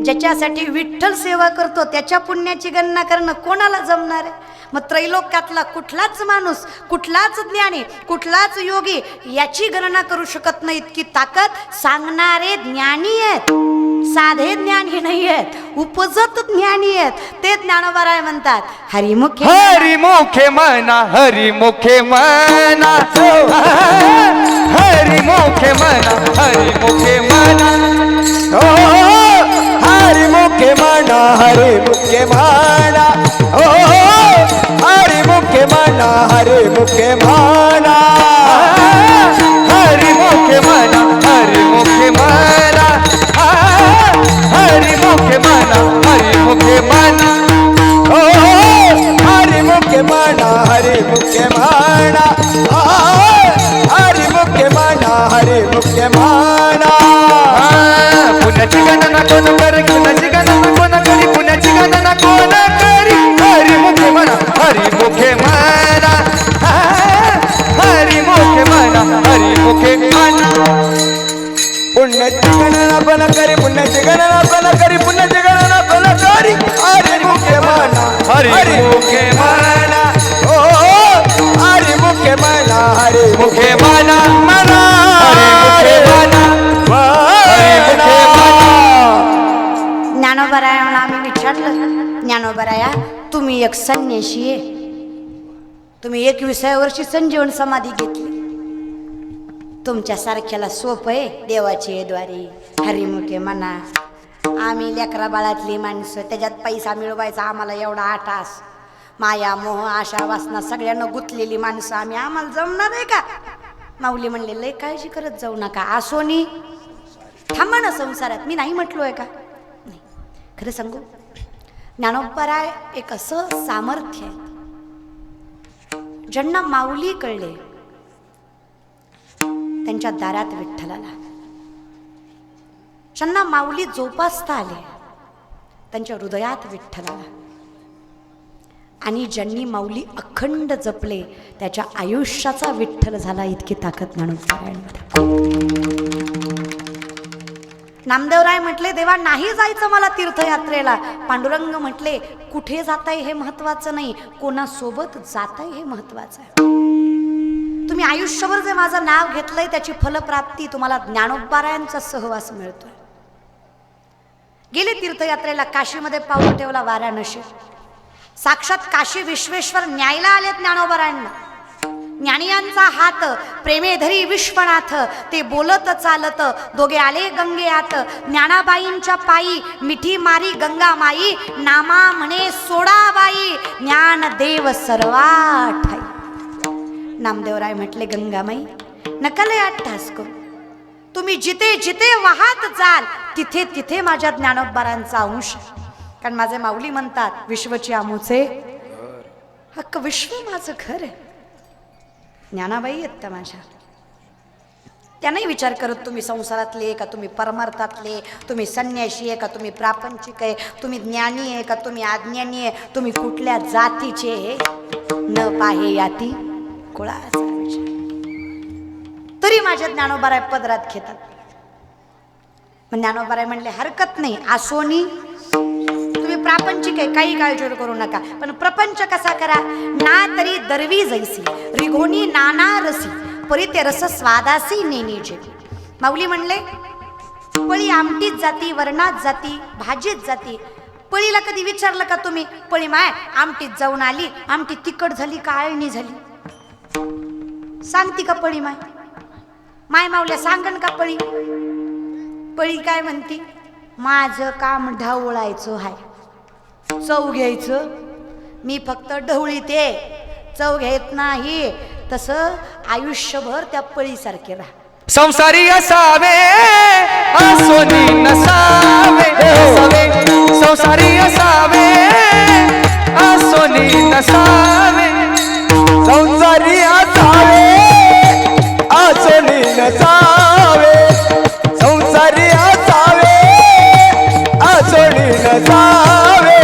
ज्याच्यासाठी विठ्ठल सेवा करतो त्याच्या पुण्याची गणना करणं कोणाला जमणार आहे? मग त्रैलोक्यातला कुठलाच माणूस, कुठलाच ज्ञानी, कुठलाच योगी याची गणना करू शकत नाही. इतकी ताकद सांगणारे ज्ञानी आहेत, साधे ज्ञानी नाही आहेत, उपजत ज्ञानी आहेत. ते ज्ञानोबा म्हणतात हरिमुखे हरिमुखे मना, हरिमुखे मना, हरिमुखे मना, हरिमुखे मना, ओ हरिमुखे मना, हरिमुखे मना, ओ हरिमुखे मना, हरिमुखे मना, हरिमुखे मना, हरिमुखे मना, हरिमुखे मना, हरिमुखे मना, ओ हरिमुखे मना, हरिमुखे मना, हरिमुखे मना, हरिमुखे मना. पुण्याची गणना कोण करी, पुण्याची गणना कोण करी, पुण्याची गणना कोण करी, हरिमुखे मना, हरिमुखे मना, हरिमुखे मना, हरिमुखे मना. पुण्याची गणना पण करी, पुण्याची गणना पण करी, पुण्याची गणना पण करी, हरिमुखे मना, हरिमुखे मना, ओ हरिमुखे मना, हरिमुखे मना, मना हरिमुखे मना, हरिमुखे मना. ज्ञानोबरायांना आम्ही विचारलं, ज्ञानोबराया तुम्ही एक संन्याशी आहे, तुम्ही 21व्या वर्षी संजीवन समाधी घेतली, तुमच्यासारख्याला सोपं आहे देवाची द्वारी हरिमुखे म्हणा. आम्ही लेकरा बाळातली माणसं, त्याच्यात पैसा मिळवायचा आम्हाला एवढा आटास, माया मोह आशा वासना सगळ्यांना गुंतलेली माणसं आम्ही, आम्हाला जमणार आहे का? माऊली म्हणले लय काळजी करत जाऊ नका, आसोनी थांबा ना संसारात. मी नाही म्हटलो आहे का? नाही. खरं सांगू, ज्ञानोबराय एक असं सामर्थ्य आहे, ज्यांना माऊली कळले त्यांच्या दारात विठ्ठलाला, ज्यांना माऊली जोपासता आले त्यांच्या हृदयात विठ्ठलाला, आणि ज्यांनी माऊली अखंड जपले त्याच्या आयुष्याचा विठ्ठल झाला. इतकी ताकद ज्ञानोबरायांमध्ये. नामदेवराय म्हटले देवा नाही जायचं मला तीर्थयात्रेला. पांडुरंग म्हटले कुठे जाताय हे महत्वाचं नाही, कोणासोबत जाताय हे महत्वाचं आहे. तुम्ही आयुष्यभर जे माझं नाव घेतलंय त्याची फलप्राप्ती तुम्हाला ज्ञानोबरायांचा सहवास मिळतोय. गेले तीर्थयात्रेला, काशीमध्ये पाऊल ठेवला, वाराणसी, साक्षात काशी विश्वेश्वर न्यायला आलेत ज्ञानोबरायांना. ज्ञानियांचा हात प्रेमे धरी विश्वनाथ, ते बोलत चालत दोघे आले गंगेयात. ज्ञानाबाईंच्या पायी मिठी मारी गंगा माई, नामा म्हणे सोडाबाई ज्ञान देव सर्वा ठाई. नामदेवराय म्हटले गंगामाई नका लय अट्टास करू, तुम्ही जिथे जिथे वाहत जाल तिथे तिथे माझ्या ज्ञानोबरांचा अंश. कारण माझे माऊली म्हणतात विश्वची आमूचे हक्क, विश्व माझं घर आहे. ज्ञानाबाई आहेत त्या माझ्या. त्या नाही विचार करत तुम्ही संसारातले का तुम्ही परमार्थातले, तुम्ही संन्याशी आहे का तुम्ही प्रापंचिक आहे, तुम्ही ज्ञानी आहे का तुम्ही अज्ञानी आहे, तुम्ही कुठल्या जातीचे, न पाहे याती कुळाचा विचार. तरी माझ्या ज्ञानोबाराय पदरात घेतात. मग ज्ञानोबाराय म्हणले हरकत नाही, आसोनी तुम्ही प्रापंचिक आहे, काही काळजी करू नका, पण प्रपंच कसा करा. ना तरी दरवी जैसी रिघोनी नाना रसी परी ते रस स्वादासी नेनीचे. माऊली म्हणले पळी आमटीत जाती, वरणात जाती, भाजीत जाती. पळीला कधी विचारलं का तुम्ही, पळी माय आमटीत जाऊन आली, आमटी तिखट झाली का आळणी झाली, सांगती का पळी माय? माय माऊल्या सांगन का पळी? पळी काय म्हणती, माझं काम ढवळायचं हाय, चव घ्यायचं, मी फक्त ढवळीते, चव घेत नाही. तसं आयुष्यभर त्या पळीसारखे राहा. संसारी असावे आसोनी नसावे, संसारी असावे आसोनी नसावे, संसारी असावे आसोनी नसावे, संसारी असावे आसोनी नसावे.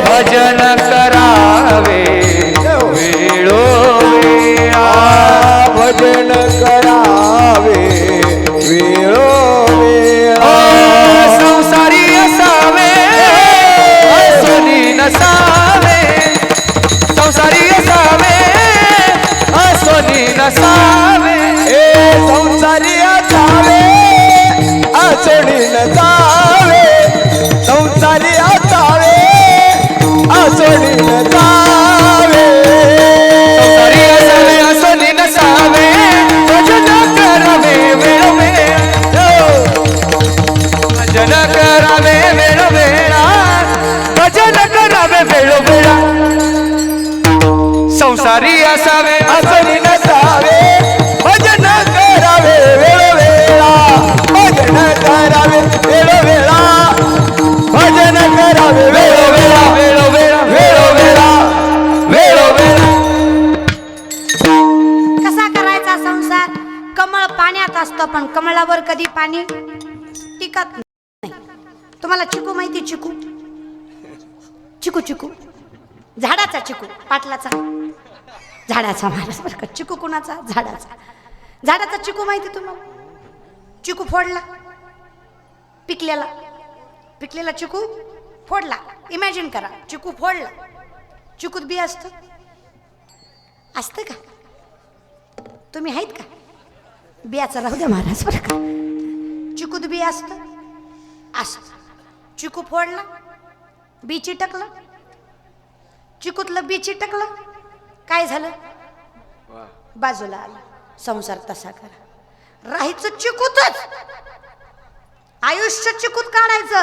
भजन करावे वेळोवेळा, भजन करावे वेळोवेळा. संसारी असावे आसोनी नसावे, संसारी असावे आसोनी नसावे. संसारी असावे आसोनी नसावे, संसारी असावे आसोनी नसावे. संसारी असावे आसोनी नसावे, भजन करावे वेळोवेळा, भजन करावे वेळोवेळा, भजन करावे वेळोवेळा. संसारी असावे आसोनी नसावे, भजन करावे वेळोवेळा, भजन करावे वेळोवेळा, भजन करावे वेळोवेळा, वेळोवेळा, वेळोवेळा, वेळोवेळा. कसा करायचा संसार? कमळ पाण्यात असतं, पण कमळावर कधी पाणी टिकत नाही. तुम्हाला चिकू माहिती? चिकू चिकू चिकू झाडाचा चिकू, पाटलाचा झाडाचा महाराज बरं का. चिकू कुणाचा? झाडाचा. झाडाचा चिकू माहिती तुम्हाला? चिकू फोडला, पिकलेला, पिकलेला चिकू फोडला. इमॅजिन करा, चिकू फोडला, चिकूत बी असतं असतं का? तुम्ही आहेत का? बियाचं राहू द्या महाराज बरं का. चिकूत बी असतं असतं. चिकू फोडला, बी चिटकलं, चिकूतलं बी चिटकलं, काय झालं? बाजूला आलं. संसार तसा करा, राहायचं चिकूतच, आयुष्य चिकूत काढायचं,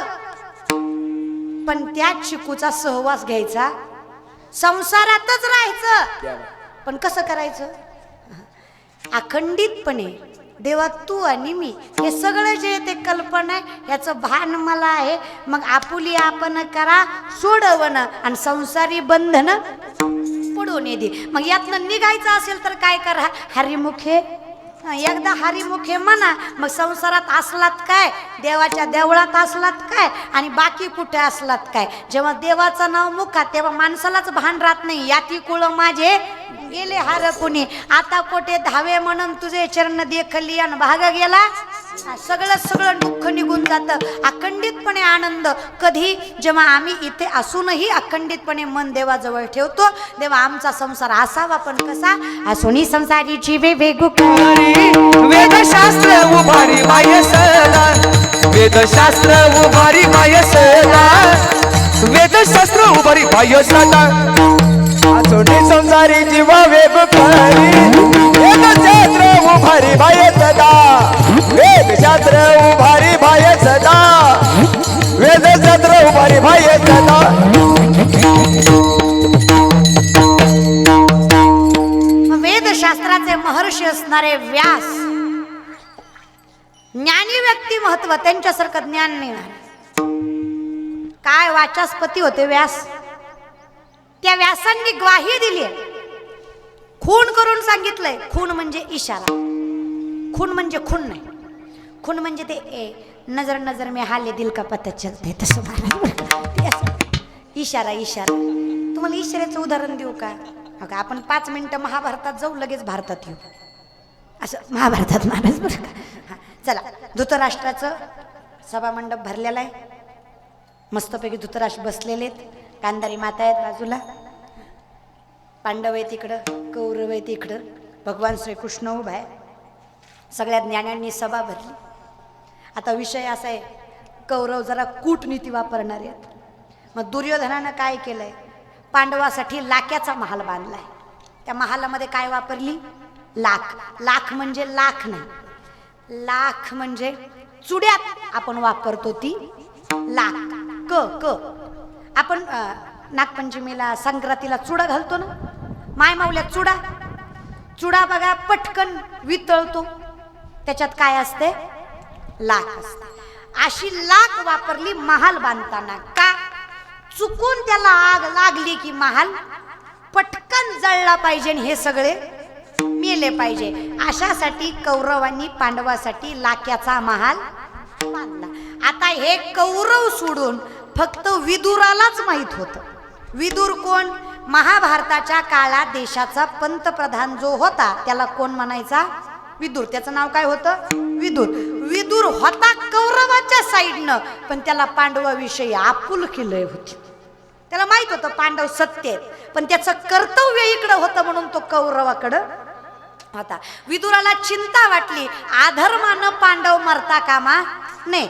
पण त्या चिकूचा सहवास घ्यायचा, संसारातच राहायचं. पण कसं करायचं? अखंडितपणे देवा तू आणि मी हे सगळं जे ते कल्पना आहे याचं भान मला आहे. मग आपुली आपण करा सोडवण आणि संसारी बंधन पडून दे. मग यातनं निघायचं असेल तर काय करा? हरिमुखे, एकदा हरिमुखे म्हणा. मग संसारात असलात काय, देवाच्या देवळात असलात काय, आणि बाकी कुठे असलात काय. जेव्हा देवाचं नाव मुखात तेव्हा माणसालाच भान राहत नाही. याती कुळ माझे गेले हार कुणी, आता कोठे धावे म्हणून तुझे चरण देखली आणि भाग गेला. सगळं सगळं दुःख निघून जातं. अखंडितपणे आनंद कधी? जेव्हा आम्ही इथे असूनही अखंडितपणे मन देवाजवळ ठेवतो, तेव्हा आमचा संसार असावा. पण कसा? असोनी संसारीची वेगवेगळी वेदशास्त्र उभारी बाह्य सदा, वेदशास्त्र उभारी बाह्य सदा, वेदशास्त्र उभारी बाह्य सदा. आसोनी संसारी जीवा वेग खरी, वेदशास्त्र उभारी बाह्य सदा, वेदशास्त्र उभारी बाह्य सदा, वेदशास्त्र उभारी बाह्य सदा. वेदशास्त्राचे महर्षी असणारे व्यास, ज्ञानी व्यक्ती महत्व, त्यांच्यासारखं ज्ञान नाही. काय वाचस्पती होते व्यास. त्या व्यासांनी ग्वाही दिली खून करून सांगितलंय. खून म्हणजे इशारा, खून म्हणजे खून नाही, खून म्हणजे ते नजर नजर में हाले दिल का पता चलते तसं महाराज. इशारा इशारा. तुम्हाला इशाऱ्याचं उदाहरण देऊ का? अगं आपण 5 मिनिटं महाभारतात जाऊ, लगेच भारतात येऊ. असं महाभारतात महाराज बरं का. हां चला, धृतराष्ट्राचं सभामंडप भरलेला आहे. मस्तपैकी धृतराष्ट्र बसलेले आहेत, गांधारी माता आहेत बाजूला, पांडव आहे तिकडं, कौरव आहे तिकडं, भगवान श्रीकृष्ण उभा आहे. सगळ्या ज्ञानांनी सभा भरली. आता विषय असा आहे, कौरव जरा कूटनीती वापरणारे आहेत. मग दुर्योधनानं काय केलंय? पांडवासाठी लाक्याचा महाल बांधलाय. त्या महालामध्ये काय वापरली? लाख. लाख म्हणजे लाख नाही, लाख म्हणजे चुड्यात आपण वापरतो ती लाख. क क आपण नागपंचमीला संक्रांतीला चुडा घालतो ना, माय माऊल्यात चुडा. चुडा बघा पटकन वितळतो, त्याच्यात काय असते? लाख असते. अशी लाख वापरली महाल बांधताना. का? चुकून त्याला आग लागली की महाल पटकन जळला पाहिजे, हे सगळे मेले पाहिजे. अशासाठी कौरवांनी पांडवासाठी लाक्याचा महाल बांधला. आता हे कौरव सोडून फक्त विदुरालाच माहित होतं. विदुर कोण? महाभारताच्या काळात देशाचा पंतप्रधान जो होता त्याला कोण म्हणायचा? विदुर. त्याचं नाव काय होतं? विदुर. विदुर होता कौरवाच्या साईडनं, पण त्याला पांडवाविषयी आपुलकी लय होती. त्याला माहित होतं पांडव सत्य आहेत, पण त्याचं कर्तव्य इकडं होतं म्हणून तो कौरवाकडं होता. विदुराला चिंता वाटली, आधर्मानं पांडव मरता कामा नाही.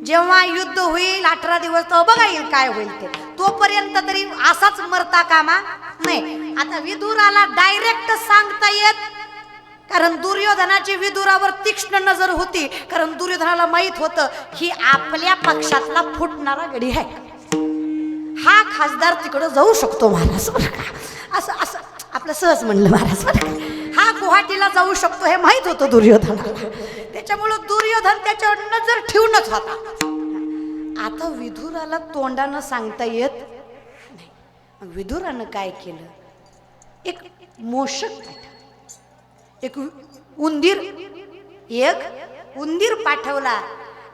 जेव्हा युद्ध होईल 18 दिवस तर बघा येईल काय होईल ते, तोपर्यंत तरी असाच मरता कामा नाही. आता विदुराला डायरेक्ट सांगता येत, कारण दुर्योधनाची विदुरावर तीक्ष्ण नजर होती. कारण दुर्योधनाला माहित होतं ही आपल्या पक्षातला फुटणारा गडी आहे, हा खासदार तिकडं जाऊ शकतो महाराज बरं का. असं असं आपलं सहज म्हणलं महाराज बरं का. हा गुवाहाटीला जाऊ शकतो हे माहित होतं दुर्योधनाला. त्याच्यामुळं दुर्योधन त्याच्यावर नजर ठेवूनच होता. आता विदुराला तोंडानं सांगता येत नाही. विदुरानं काय केलं? एक मोषक, एक उंदीर पाठवला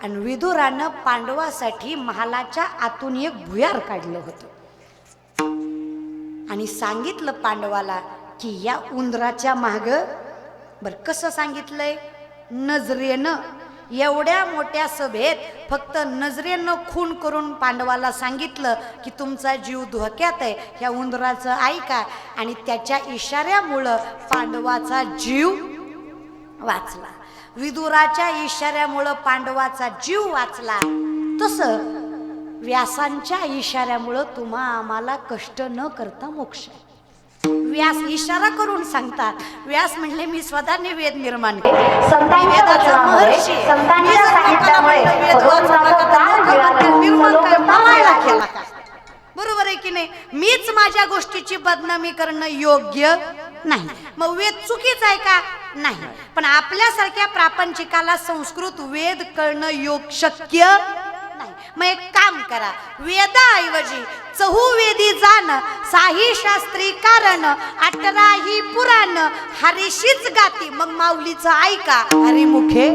आणि विदुरानं पांडवासाठी महालाच्या आतून एक भुयार काढलं होतं आणि सांगितलं पांडवाला की या उंदराच्या माग. बरं कसं सांगितलंय? नजरेनं. एवढ्या मोठ्या सभेत फक्त नजरेनं खून करून पांडवाला सांगितलं की तुमचा जीव धोक्यात आहे, ह्या उंदराचं ऐका. आणि त्याच्या इशाऱ्यामुळं पांडवाचा जीव वाचला. विदुराच्या इशाऱ्यामुळं पांडवाचा जीव वाचला. तसं व्यासांच्या इशाऱ्यामुळं तुम्हा आम्हाला कष्ट न करता मोक्ष. व्यास इशारा करून सांगतात. व्यास म्हणले मी स्वतःने वेद निर्माण केले, संतांच्या वचनामुळे, संतांच्या सांगितल्यामुळे बरोबर आहे की नाही? मीच माझ्या गोष्टीची बदनामी करणं योग्य नाही. मग वेद चुकीच आहे का? नाही. पण आपल्यासारख्या प्रापंचिकाला संस्कृत वेद कळणं शक्य नाही. मग एक काम करा, वेदाऐवजी चहुवेदी जाण, साही शास्त्री कारण, 18ही पुराण, हरीशीच गाती. मग माऊलीचं ऐका, हरिमुखे.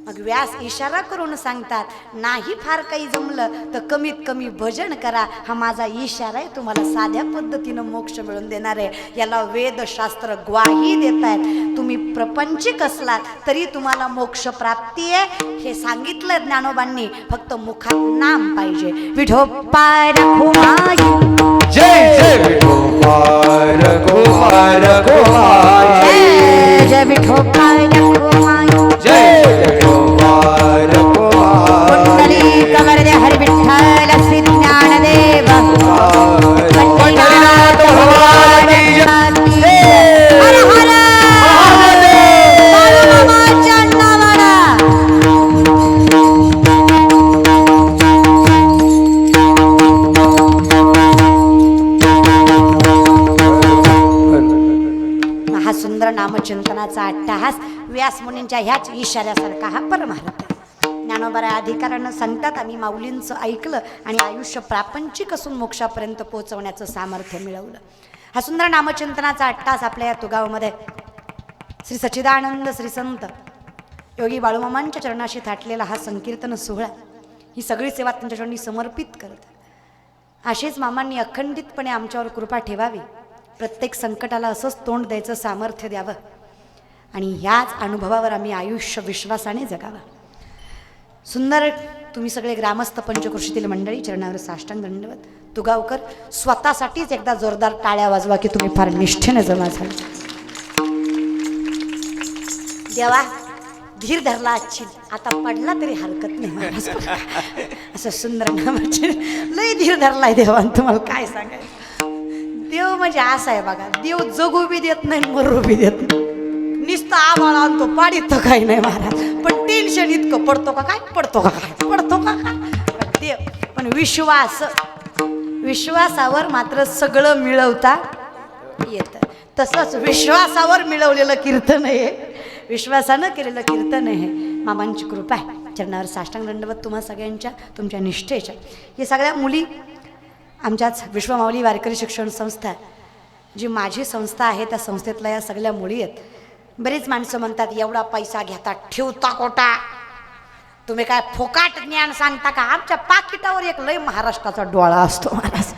मग व्यास इशारा करून सांगतात, नाही फार काही जमलं तर कमीत कमी भजन करा. हा माझा इशारा आहे, तुम्हाला साध्या पद्धतीनं मोक्ष मिळून देणार आहे. याला वेदशास्त्र ग्वाही देत आहेत. तुम्ही प्रपंचिक असलात तरी तुम्हाला मोक्ष प्राप्ती आहे हे सांगितलं ज्ञानोबांनी. फक्त मुखात नाम पाहिजे. विठोबा रखुमाई, जय जय विठोबा रखुमाई, जय जय विठोबा रखुमाई, जय विठोबा रखुमाई. कुंडली कवर दे हरि विठ्ठल श्री ज्ञानदेव. पंढरीनाथ भगवानी जय. हर हर बाळूमामाच्या नावाला. हा सुंदर नामचिंतनाचा अट्टहास व्यास मुनींच्या ह्याच इशाऱ्यासारखा हा परमार्थ. ज्ञानोबा अधिकारानं सांगतात, आम्ही माऊलींचं ऐकलं आणि आयुष्य प्रापंचिक असून मोक्षापर्यंत पोहोचवण्याचं सामर्थ्य मिळवलं. हा सुंदर नामचिंतनाचा 8 तास आपल्या या तुगावमध्ये श्री सच्चिदानंद श्री संत योगी बाळूमामांच्या चरणाशी थाटलेला हा संकीर्तन सोहळा, ही सगळी सेवा तुमच्या चरणी समर्पित करत. अशीच मामांनी अखंडितपणे आमच्यावर कृपा ठेवावी, प्रत्येक संकटाला असंच तोंड द्यायचं सामर्थ्य द्यावं आणि ह्याच अनुभवावर आम्ही आयुष्य विश्वासाने जगावं. सुंदर तुम्ही सगळे ग्रामस्थ पंचकृषीतील मंडळी चरणावर साष्टांग दंडवत. तुगावकर स्वतःसाठीच एकदा जोरदार टाळ्या वाजवा की तुम्ही फार निष्ठेने जमा झाले. देवा धीर धरला आजची, आता पडला तरी हरकत नाही महाराज. असं सुंदर नामाचे लय धीर धरलाय देवान, तुम्हाला काय सांगायचं. देव म्हणजे असा आहे बघा, देव जगू बी देत नाही मरू बी देत नाही. नुसतं आम्हाला आणतो पाडीत काही नाही महाराज, पण टेन्शन इतकं पडतो का काय, पडतो का काय, पडतो का काय देव. पण विश्वासावर मात्र सगळं मिळवता येतं. तसंच विश्वासावर मिळवलेलं कीर्तन आहे, विश्वासानं केलेलं कीर्तन आहे. मामांची कृपा आहे. चरणावर साष्टांग दंडवत तुम्हा सगळ्यांच्या, तुमच्या निष्ठेच्या. हे सगळ्या मुली आमच्याच विश्वमाऊली वारकरी शिक्षण संस्था, जी माझी संस्था आहे, त्या संस्थेतल्या या सगळ्या मुली आहेत. बरीच माणसं म्हणतात एवढा पैसा घेता ठेवता कोटा, तुम्ही काय फोकाट ज्ञान सांगता का. आमच्या पाकिटावर एक लय महाराष्ट्राचा डोळा असतो महाराज.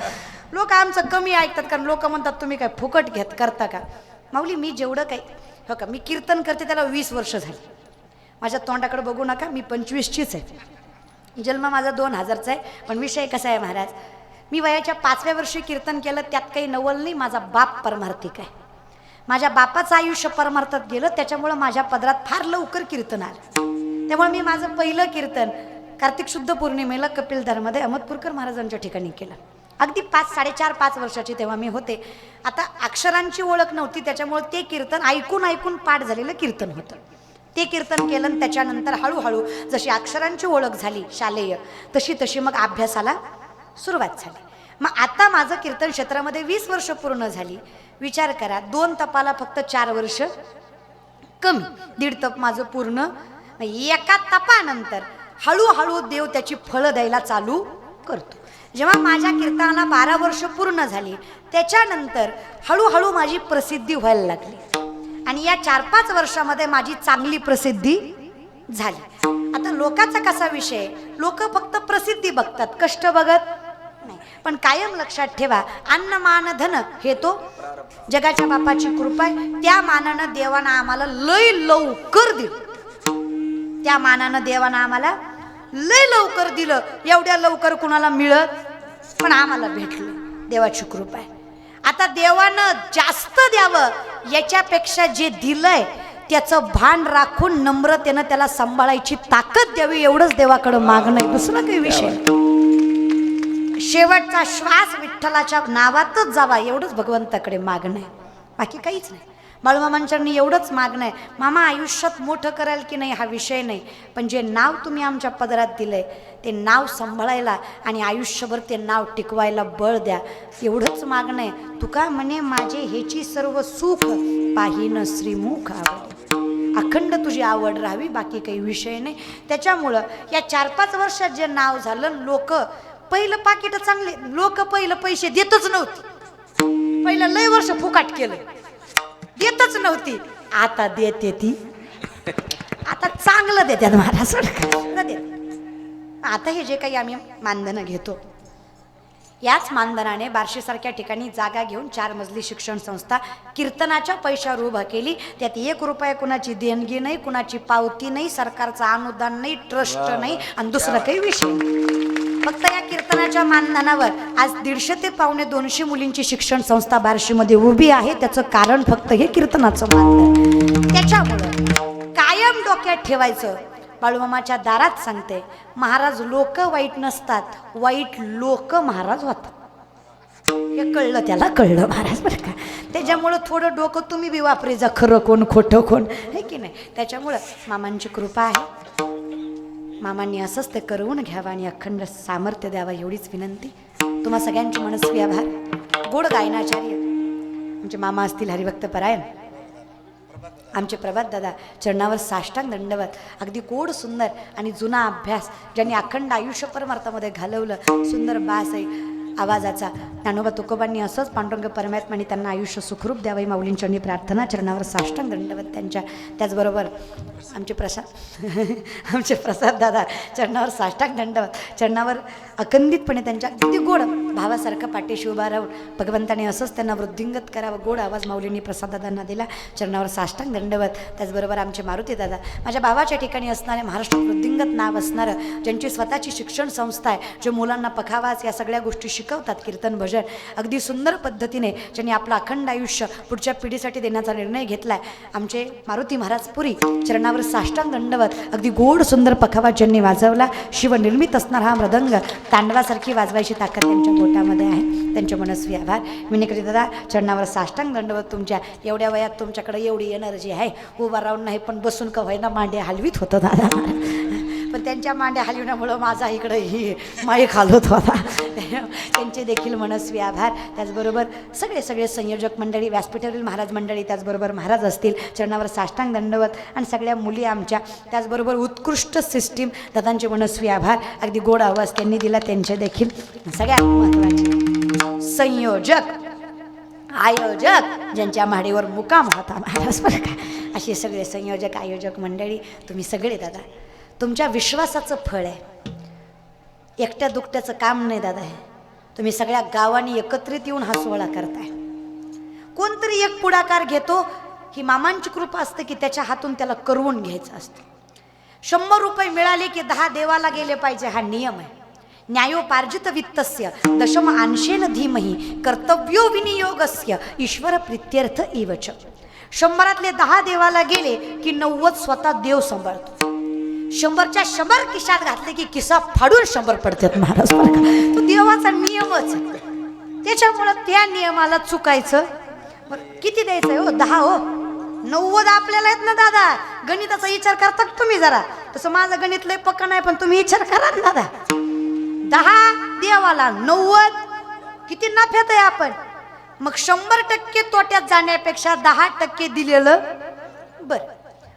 लोक आमचं कमी ऐकतात कारण लोक म्हणतात तुम्ही काय फुकट करता का. माऊली मी जेवढं काही हो का, मी कीर्तन करते त्याला 20 वर्ष झाली. माझ्या तोंडाकडे बघू नका, मी 25चीच आहे. जन्म माझा 2000चा आहे. पण विषय कसा आहे महाराज, मी वयाच्या 5व्या वर्षी कीर्तन केलं, त्यात काही नवल नाही. माझा बाप परमार्थिक आहे. माझ्या बापाचं आयुष्य परमार्थात गेलं, त्याच्यामुळं माझ्या पदरात फार लवकर कीर्तन आलं. त्यामुळे मी माझं पहिलं कीर्तन कार्तिक शुद्ध पौर्णिमेला कपिलधारमध्ये अहमदपूरकर महाराजांच्या ठिकाणी केलं. अगदी 4.5 वर्षाची तेव्हा मी होते. आता अक्षरांची ओळख नव्हती, त्याच्यामुळे ते कीर्तन ऐकून पाठ झालेलं कीर्तन होतं. ते कीर्तन केलं आणि त्याच्यानंतर हळूहळू जशी अक्षरांची ओळख झाली शालेय, तशी मग अभ्यासाला सुरुवात झाली. मग आता माझं कीर्तन क्षेत्रामध्ये 20 वर्ष पूर्ण झाली. विचार करा, 2 तपाला फक्त 4 वर्ष कमी, 1.5 तप माझं पूर्ण. एका तपानंतर हळूहळू देव त्याची फळं द्यायला चालू करतो. जेव्हा माझ्या कीर्तनाला 12 वर्ष पूर्ण झाली, त्याच्यानंतर हळूहळू माझी प्रसिद्धी व्हायला लागली आणि या 4-5 वर्षामध्ये माझी चांगली प्रसिद्धी झाली. आता लोकांचा कसा विषय, लोक फक्त प्रसिद्धी बघतात, कष्ट बघत नाही. पण कायम लक्षात ठेवा, अन्न मान धन हे तो जगाच्या बापाची कृपा आहे. त्या मानानं देवानं आम्हाला लय लवकर दिलं, त्या मानानं देवानं आम्हाला लय लवकर दिलं. एवढ्या लवकर कुणाला मिळत, पण आम्हाला भेटलं, देवाची कृपा आहे. आता देवानं जास्त द्यावं याच्यापेक्षा जे दिलंय त्याचं भान राखून नम्रतेनं त्याला सांभाळायची ताकद द्यावी, एवढंच देवाकडं मागणं आहे, दुसरं काही विषय. शेवटचा श्वास विठ्ठलाच्या नावातच जावा, एवढंच भगवंताकडे मागणं आहे, बाकी काहीच नाही. बाळूमामांच्यानी एवढंच मागणं आहे. मामा आयुष्यात मोठं कराल की नाही हा विषय नाही, पण जे नाव तुम्ही आमच्या पदरात दिलंय ते नाव सांभाळायला आणि आयुष्यभर ते नाव टिकवायला बळ द्या, एवढंच मागणं आहे. तुका म्हणे माझे हेची सर्व सुख पाहिन श्रीमुख आवड, अखंड तुझी आवड राहावी, बाकी काही विषय नाही. त्याच्यामुळं या 4-5 वर्षात जे नाव झालं, लोक पहिलं पाकिट चांगले, लोक पहिलं पैसे देतच नव्हती, पहिलं लय वर्ष फुकाट केलं, देतच नव्हती. आता देते ती, आता चांगलं देतात महाराज. आता हे जे काही आम्ही मानधनं घेतो, याच मानधनाने बार्शीसारख्या ठिकाणी जागा घेऊन 4 मजली शिक्षण संस्था कीर्तनाच्या पैशावर उभा केली. त्यात 1 रुपया कुणाची देणगी नाही, कुणाची पावती नाही, सरकारचं अनुदान नाही, ट्रस्ट नाही आणि दुसरं काही विषय नाही. फक्त या कीर्तनाच्या मानधनावर आज 150 ते 250 मुलींची शिक्षण संस्था बार्शीमध्ये उभी आहे. त्याचं कारण फक्त हे कीर्तनाचं मानधन. त्याच्यामुळं कायम डोक्यात ठेवायचं, बाळूमामाच्या दारात सांगते, महाराज लोक वाईट नसतात, वाईट लोक महाराज होतात. हे कळलं, त्याला कळलं महाराज बरं का. त्याच्यामुळं थोडं डोकं तुम्ही बी वापरे जा, खरं कोण खोटं कोण आहे की नाही. त्याच्यामुळं मामांची कृपा आहे, मामांनी असंच ते करवून घ्यावं आणि अखंड सामर्थ्य द्यावा, एवढीच विनंती. तुम्हा सगळ्यांचे मनस्वी आभार. गोड गायनाचार्य आमचे मामा असतील हरिभक्त परायण, आमचे प्रभात दादा चरणावर साष्टांग दंडवत. अगदी गोड सुंदर आणि जुना अभ्यास ज्यांनी अखंड आयुष्य परमार्थामध्ये घालवलं, सुंदर बास आहे. आवाजाचा ज्ञानोबा तुकोबांनी असंच पांडुरंग परमात्म्याने त्यांना आयुष्य सुखरूप द्यावं माऊलींचरणी प्रार्थना, चरणावर साष्टांग दंडवत त्यांच्या. त्याचबरोबर आमचे प्रसाद दादा चरणावर साष्टांग दंडवत, चरणावर अखंडितपणे त्यांच्या किती गोड भावासारखं पाठीशी उभा राहून भगवंताने असंच त्यांना वृद्धिंगत करावं. गोड आवाज माऊलींनी प्रसाददादांना दिला, चरणावर साष्टांग दंडवत. त्याचबरोबर आमचे मारुती दादा, माझ्या भावाच्या ठिकाणी असणारे, महाराष्ट्रात वृद्धिंगत नाव असणारं, ज्यांची स्वतःची शिक्षण संस्था आहे, जे मुलांना पखावाच या सगळ्या गोष्टी शिकवतात, कीर्तन भजन अगदी सुंदर पद्धतीने ज्यांनी आपलं अखंड आयुष्य पुढच्या पिढीसाठी देण्याचा निर्णय घेतलाय, आमचे मारुती महाराज पुरी चरणावर साष्टांग दंडवत. अगदी गोड सुंदर पखावा ज्यांनी वाजवला, शिवनिर्मित असणारा हा मृदंग तांडवासारखी वाजवायची ताकद त्यांच्या पोटामध्ये आहे. त्यांचे मनस्वी आभार. मिनिकरी दादा चरणावर साष्टांग दंडवत. तुमच्या एवढ्या वयात तुमच्याकडे एवढी एनर्जी आहे, उभा राहून नाही पण बसून का व्हायना मांडे हलवीत होतं दादा, पण त्यांच्या मांड्या हलविण्यामुळं माझा इकडं ही माई खालवत होता. त्यांचे देखील मनस्वी आभार. त्याचबरोबर सगळे संयोजक मंडळी, व्यासपीठावरील महाराज मंडळी, त्याचबरोबर महाराज असतील, चरणावर साष्टांग दंडवत. आणि सगळ्या मुली आमच्या, त्याचबरोबर उत्कृष्ट सिस्टीम दादांचे मनस्वी आभार. अगदी गोड आवाज त्यांनी दिला, त्यांचे देखील. सगळ्यात महत्त्वाचे संयोजक, आयोजक, ज्यांच्या माडीवर मुकाम होता महाराज बरं का, असे सगळे संयोजक आयोजक मंडळी, तुम्ही सगळे दादा, तुमच्या विश्वासाचं फळ आहे. एकट्या दुकट्याचं काम नाही दादा हे. तुम्ही सगळ्या गावांनी एकत्रित येऊन हा सोहळा करताय. कोणतरी एक पुढाकार घेतो, ही मामांची कृपा असते की त्याच्या हातून त्याला करवून घ्यायचं असतं. 100 रुपये मिळाले की 10 देवाला गेले पाहिजे, हा नियम आहे. न्यायोपार्जित वित्तस्य दशम अंशेन धीमहि कर्तव्यो विनियोगस्य ईश्वर प्रीत्यर्थ इवच. 100 10 देवाला गेले की 90 स्वतः देव सांभाळतो. 100च्या 100 खिशात घातले की खिसा फाडून 100 पडतात महाराज बरं का. तो देवाचा नियमच. त्याच्यामुळं त्या नियमाला चुकायचं. किती द्यायचंय हो? 10 हो. 90 आपल्याला आहेत ना दादा. गणिताचा विचार करता तुम्ही जरा. तसं माझं गणित लय पक्का नाही, पण तुम्ही विचार करा ना दादा. 10 देवाला, 90 किती नफ्यात आहे आपण. मग 100% तोट्यात जाण्यापेक्षा 10% दिलेलं बरं.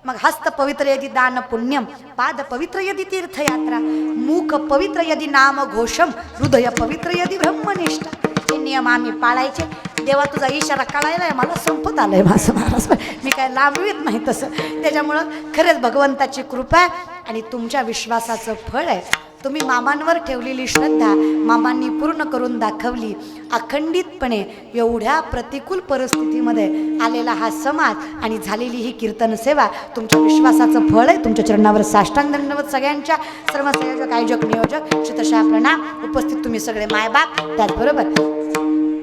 मग हस्त पवित्र यदि दान पुण्यम, पाद पवित्र यदि तीर्थयात्रा, मुख पवित्र यदि नाम घोषम, हृदय पवित्र यदि ब्रह्मनिष्ठा. हे नियम आम्ही पाळायचे. देवा तुझा इशारा कळायलाय, मला संपत आलंय माझं महाराज, मी काय लांबवीत नाही तसं. त्याच्यामुळं खरंच भगवंताची कृपा आहे आणि तुमच्या विश्वासाचं फळ आहे. तुम्ही मामांवर ठेवलेली श्रद्धा मामांनी पूर्ण करून दाखवली. अखंडितपणे एवढ्या प्रतिकूल परिस्थितीमध्ये आलेला हा समाज आणि झालेली ही कीर्तन सेवा तुमच्या विश्वासाचं फळ आहे. तुमच्या चरणावर साष्टांग दंडवत. सगळ्यांच्या सर्व संयोजक, आयोजक, नियोजक शतशः प्रणाम. उपस्थित तुम्ही सगळे मायबाप. त्याचबरोबर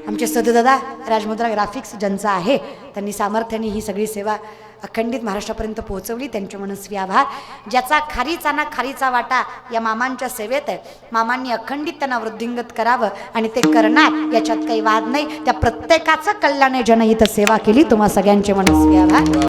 आमचे सददादा राजमुद्रा ग्राफिक्स ज्यांचा आहे, त्यांनी सामर्थ्याने ही सगळी सेवा अखंडित महाराष्ट्रापर्यंत पोहोचवली. त्यांचे मनस्वी आभार. ज्याचा खारीचा ना खारीचा वाटा या मामांच्या सेवेत आहे, मामांनी अखंडित त्यांना वृद्धिंगत करावं आणि ते करणार, याच्यात काही वाद नाही. त्या प्रत्येकाचं कल्याण जनहित सेवा केली. तुम्हा सगळ्यांचे मनस्वी आभार.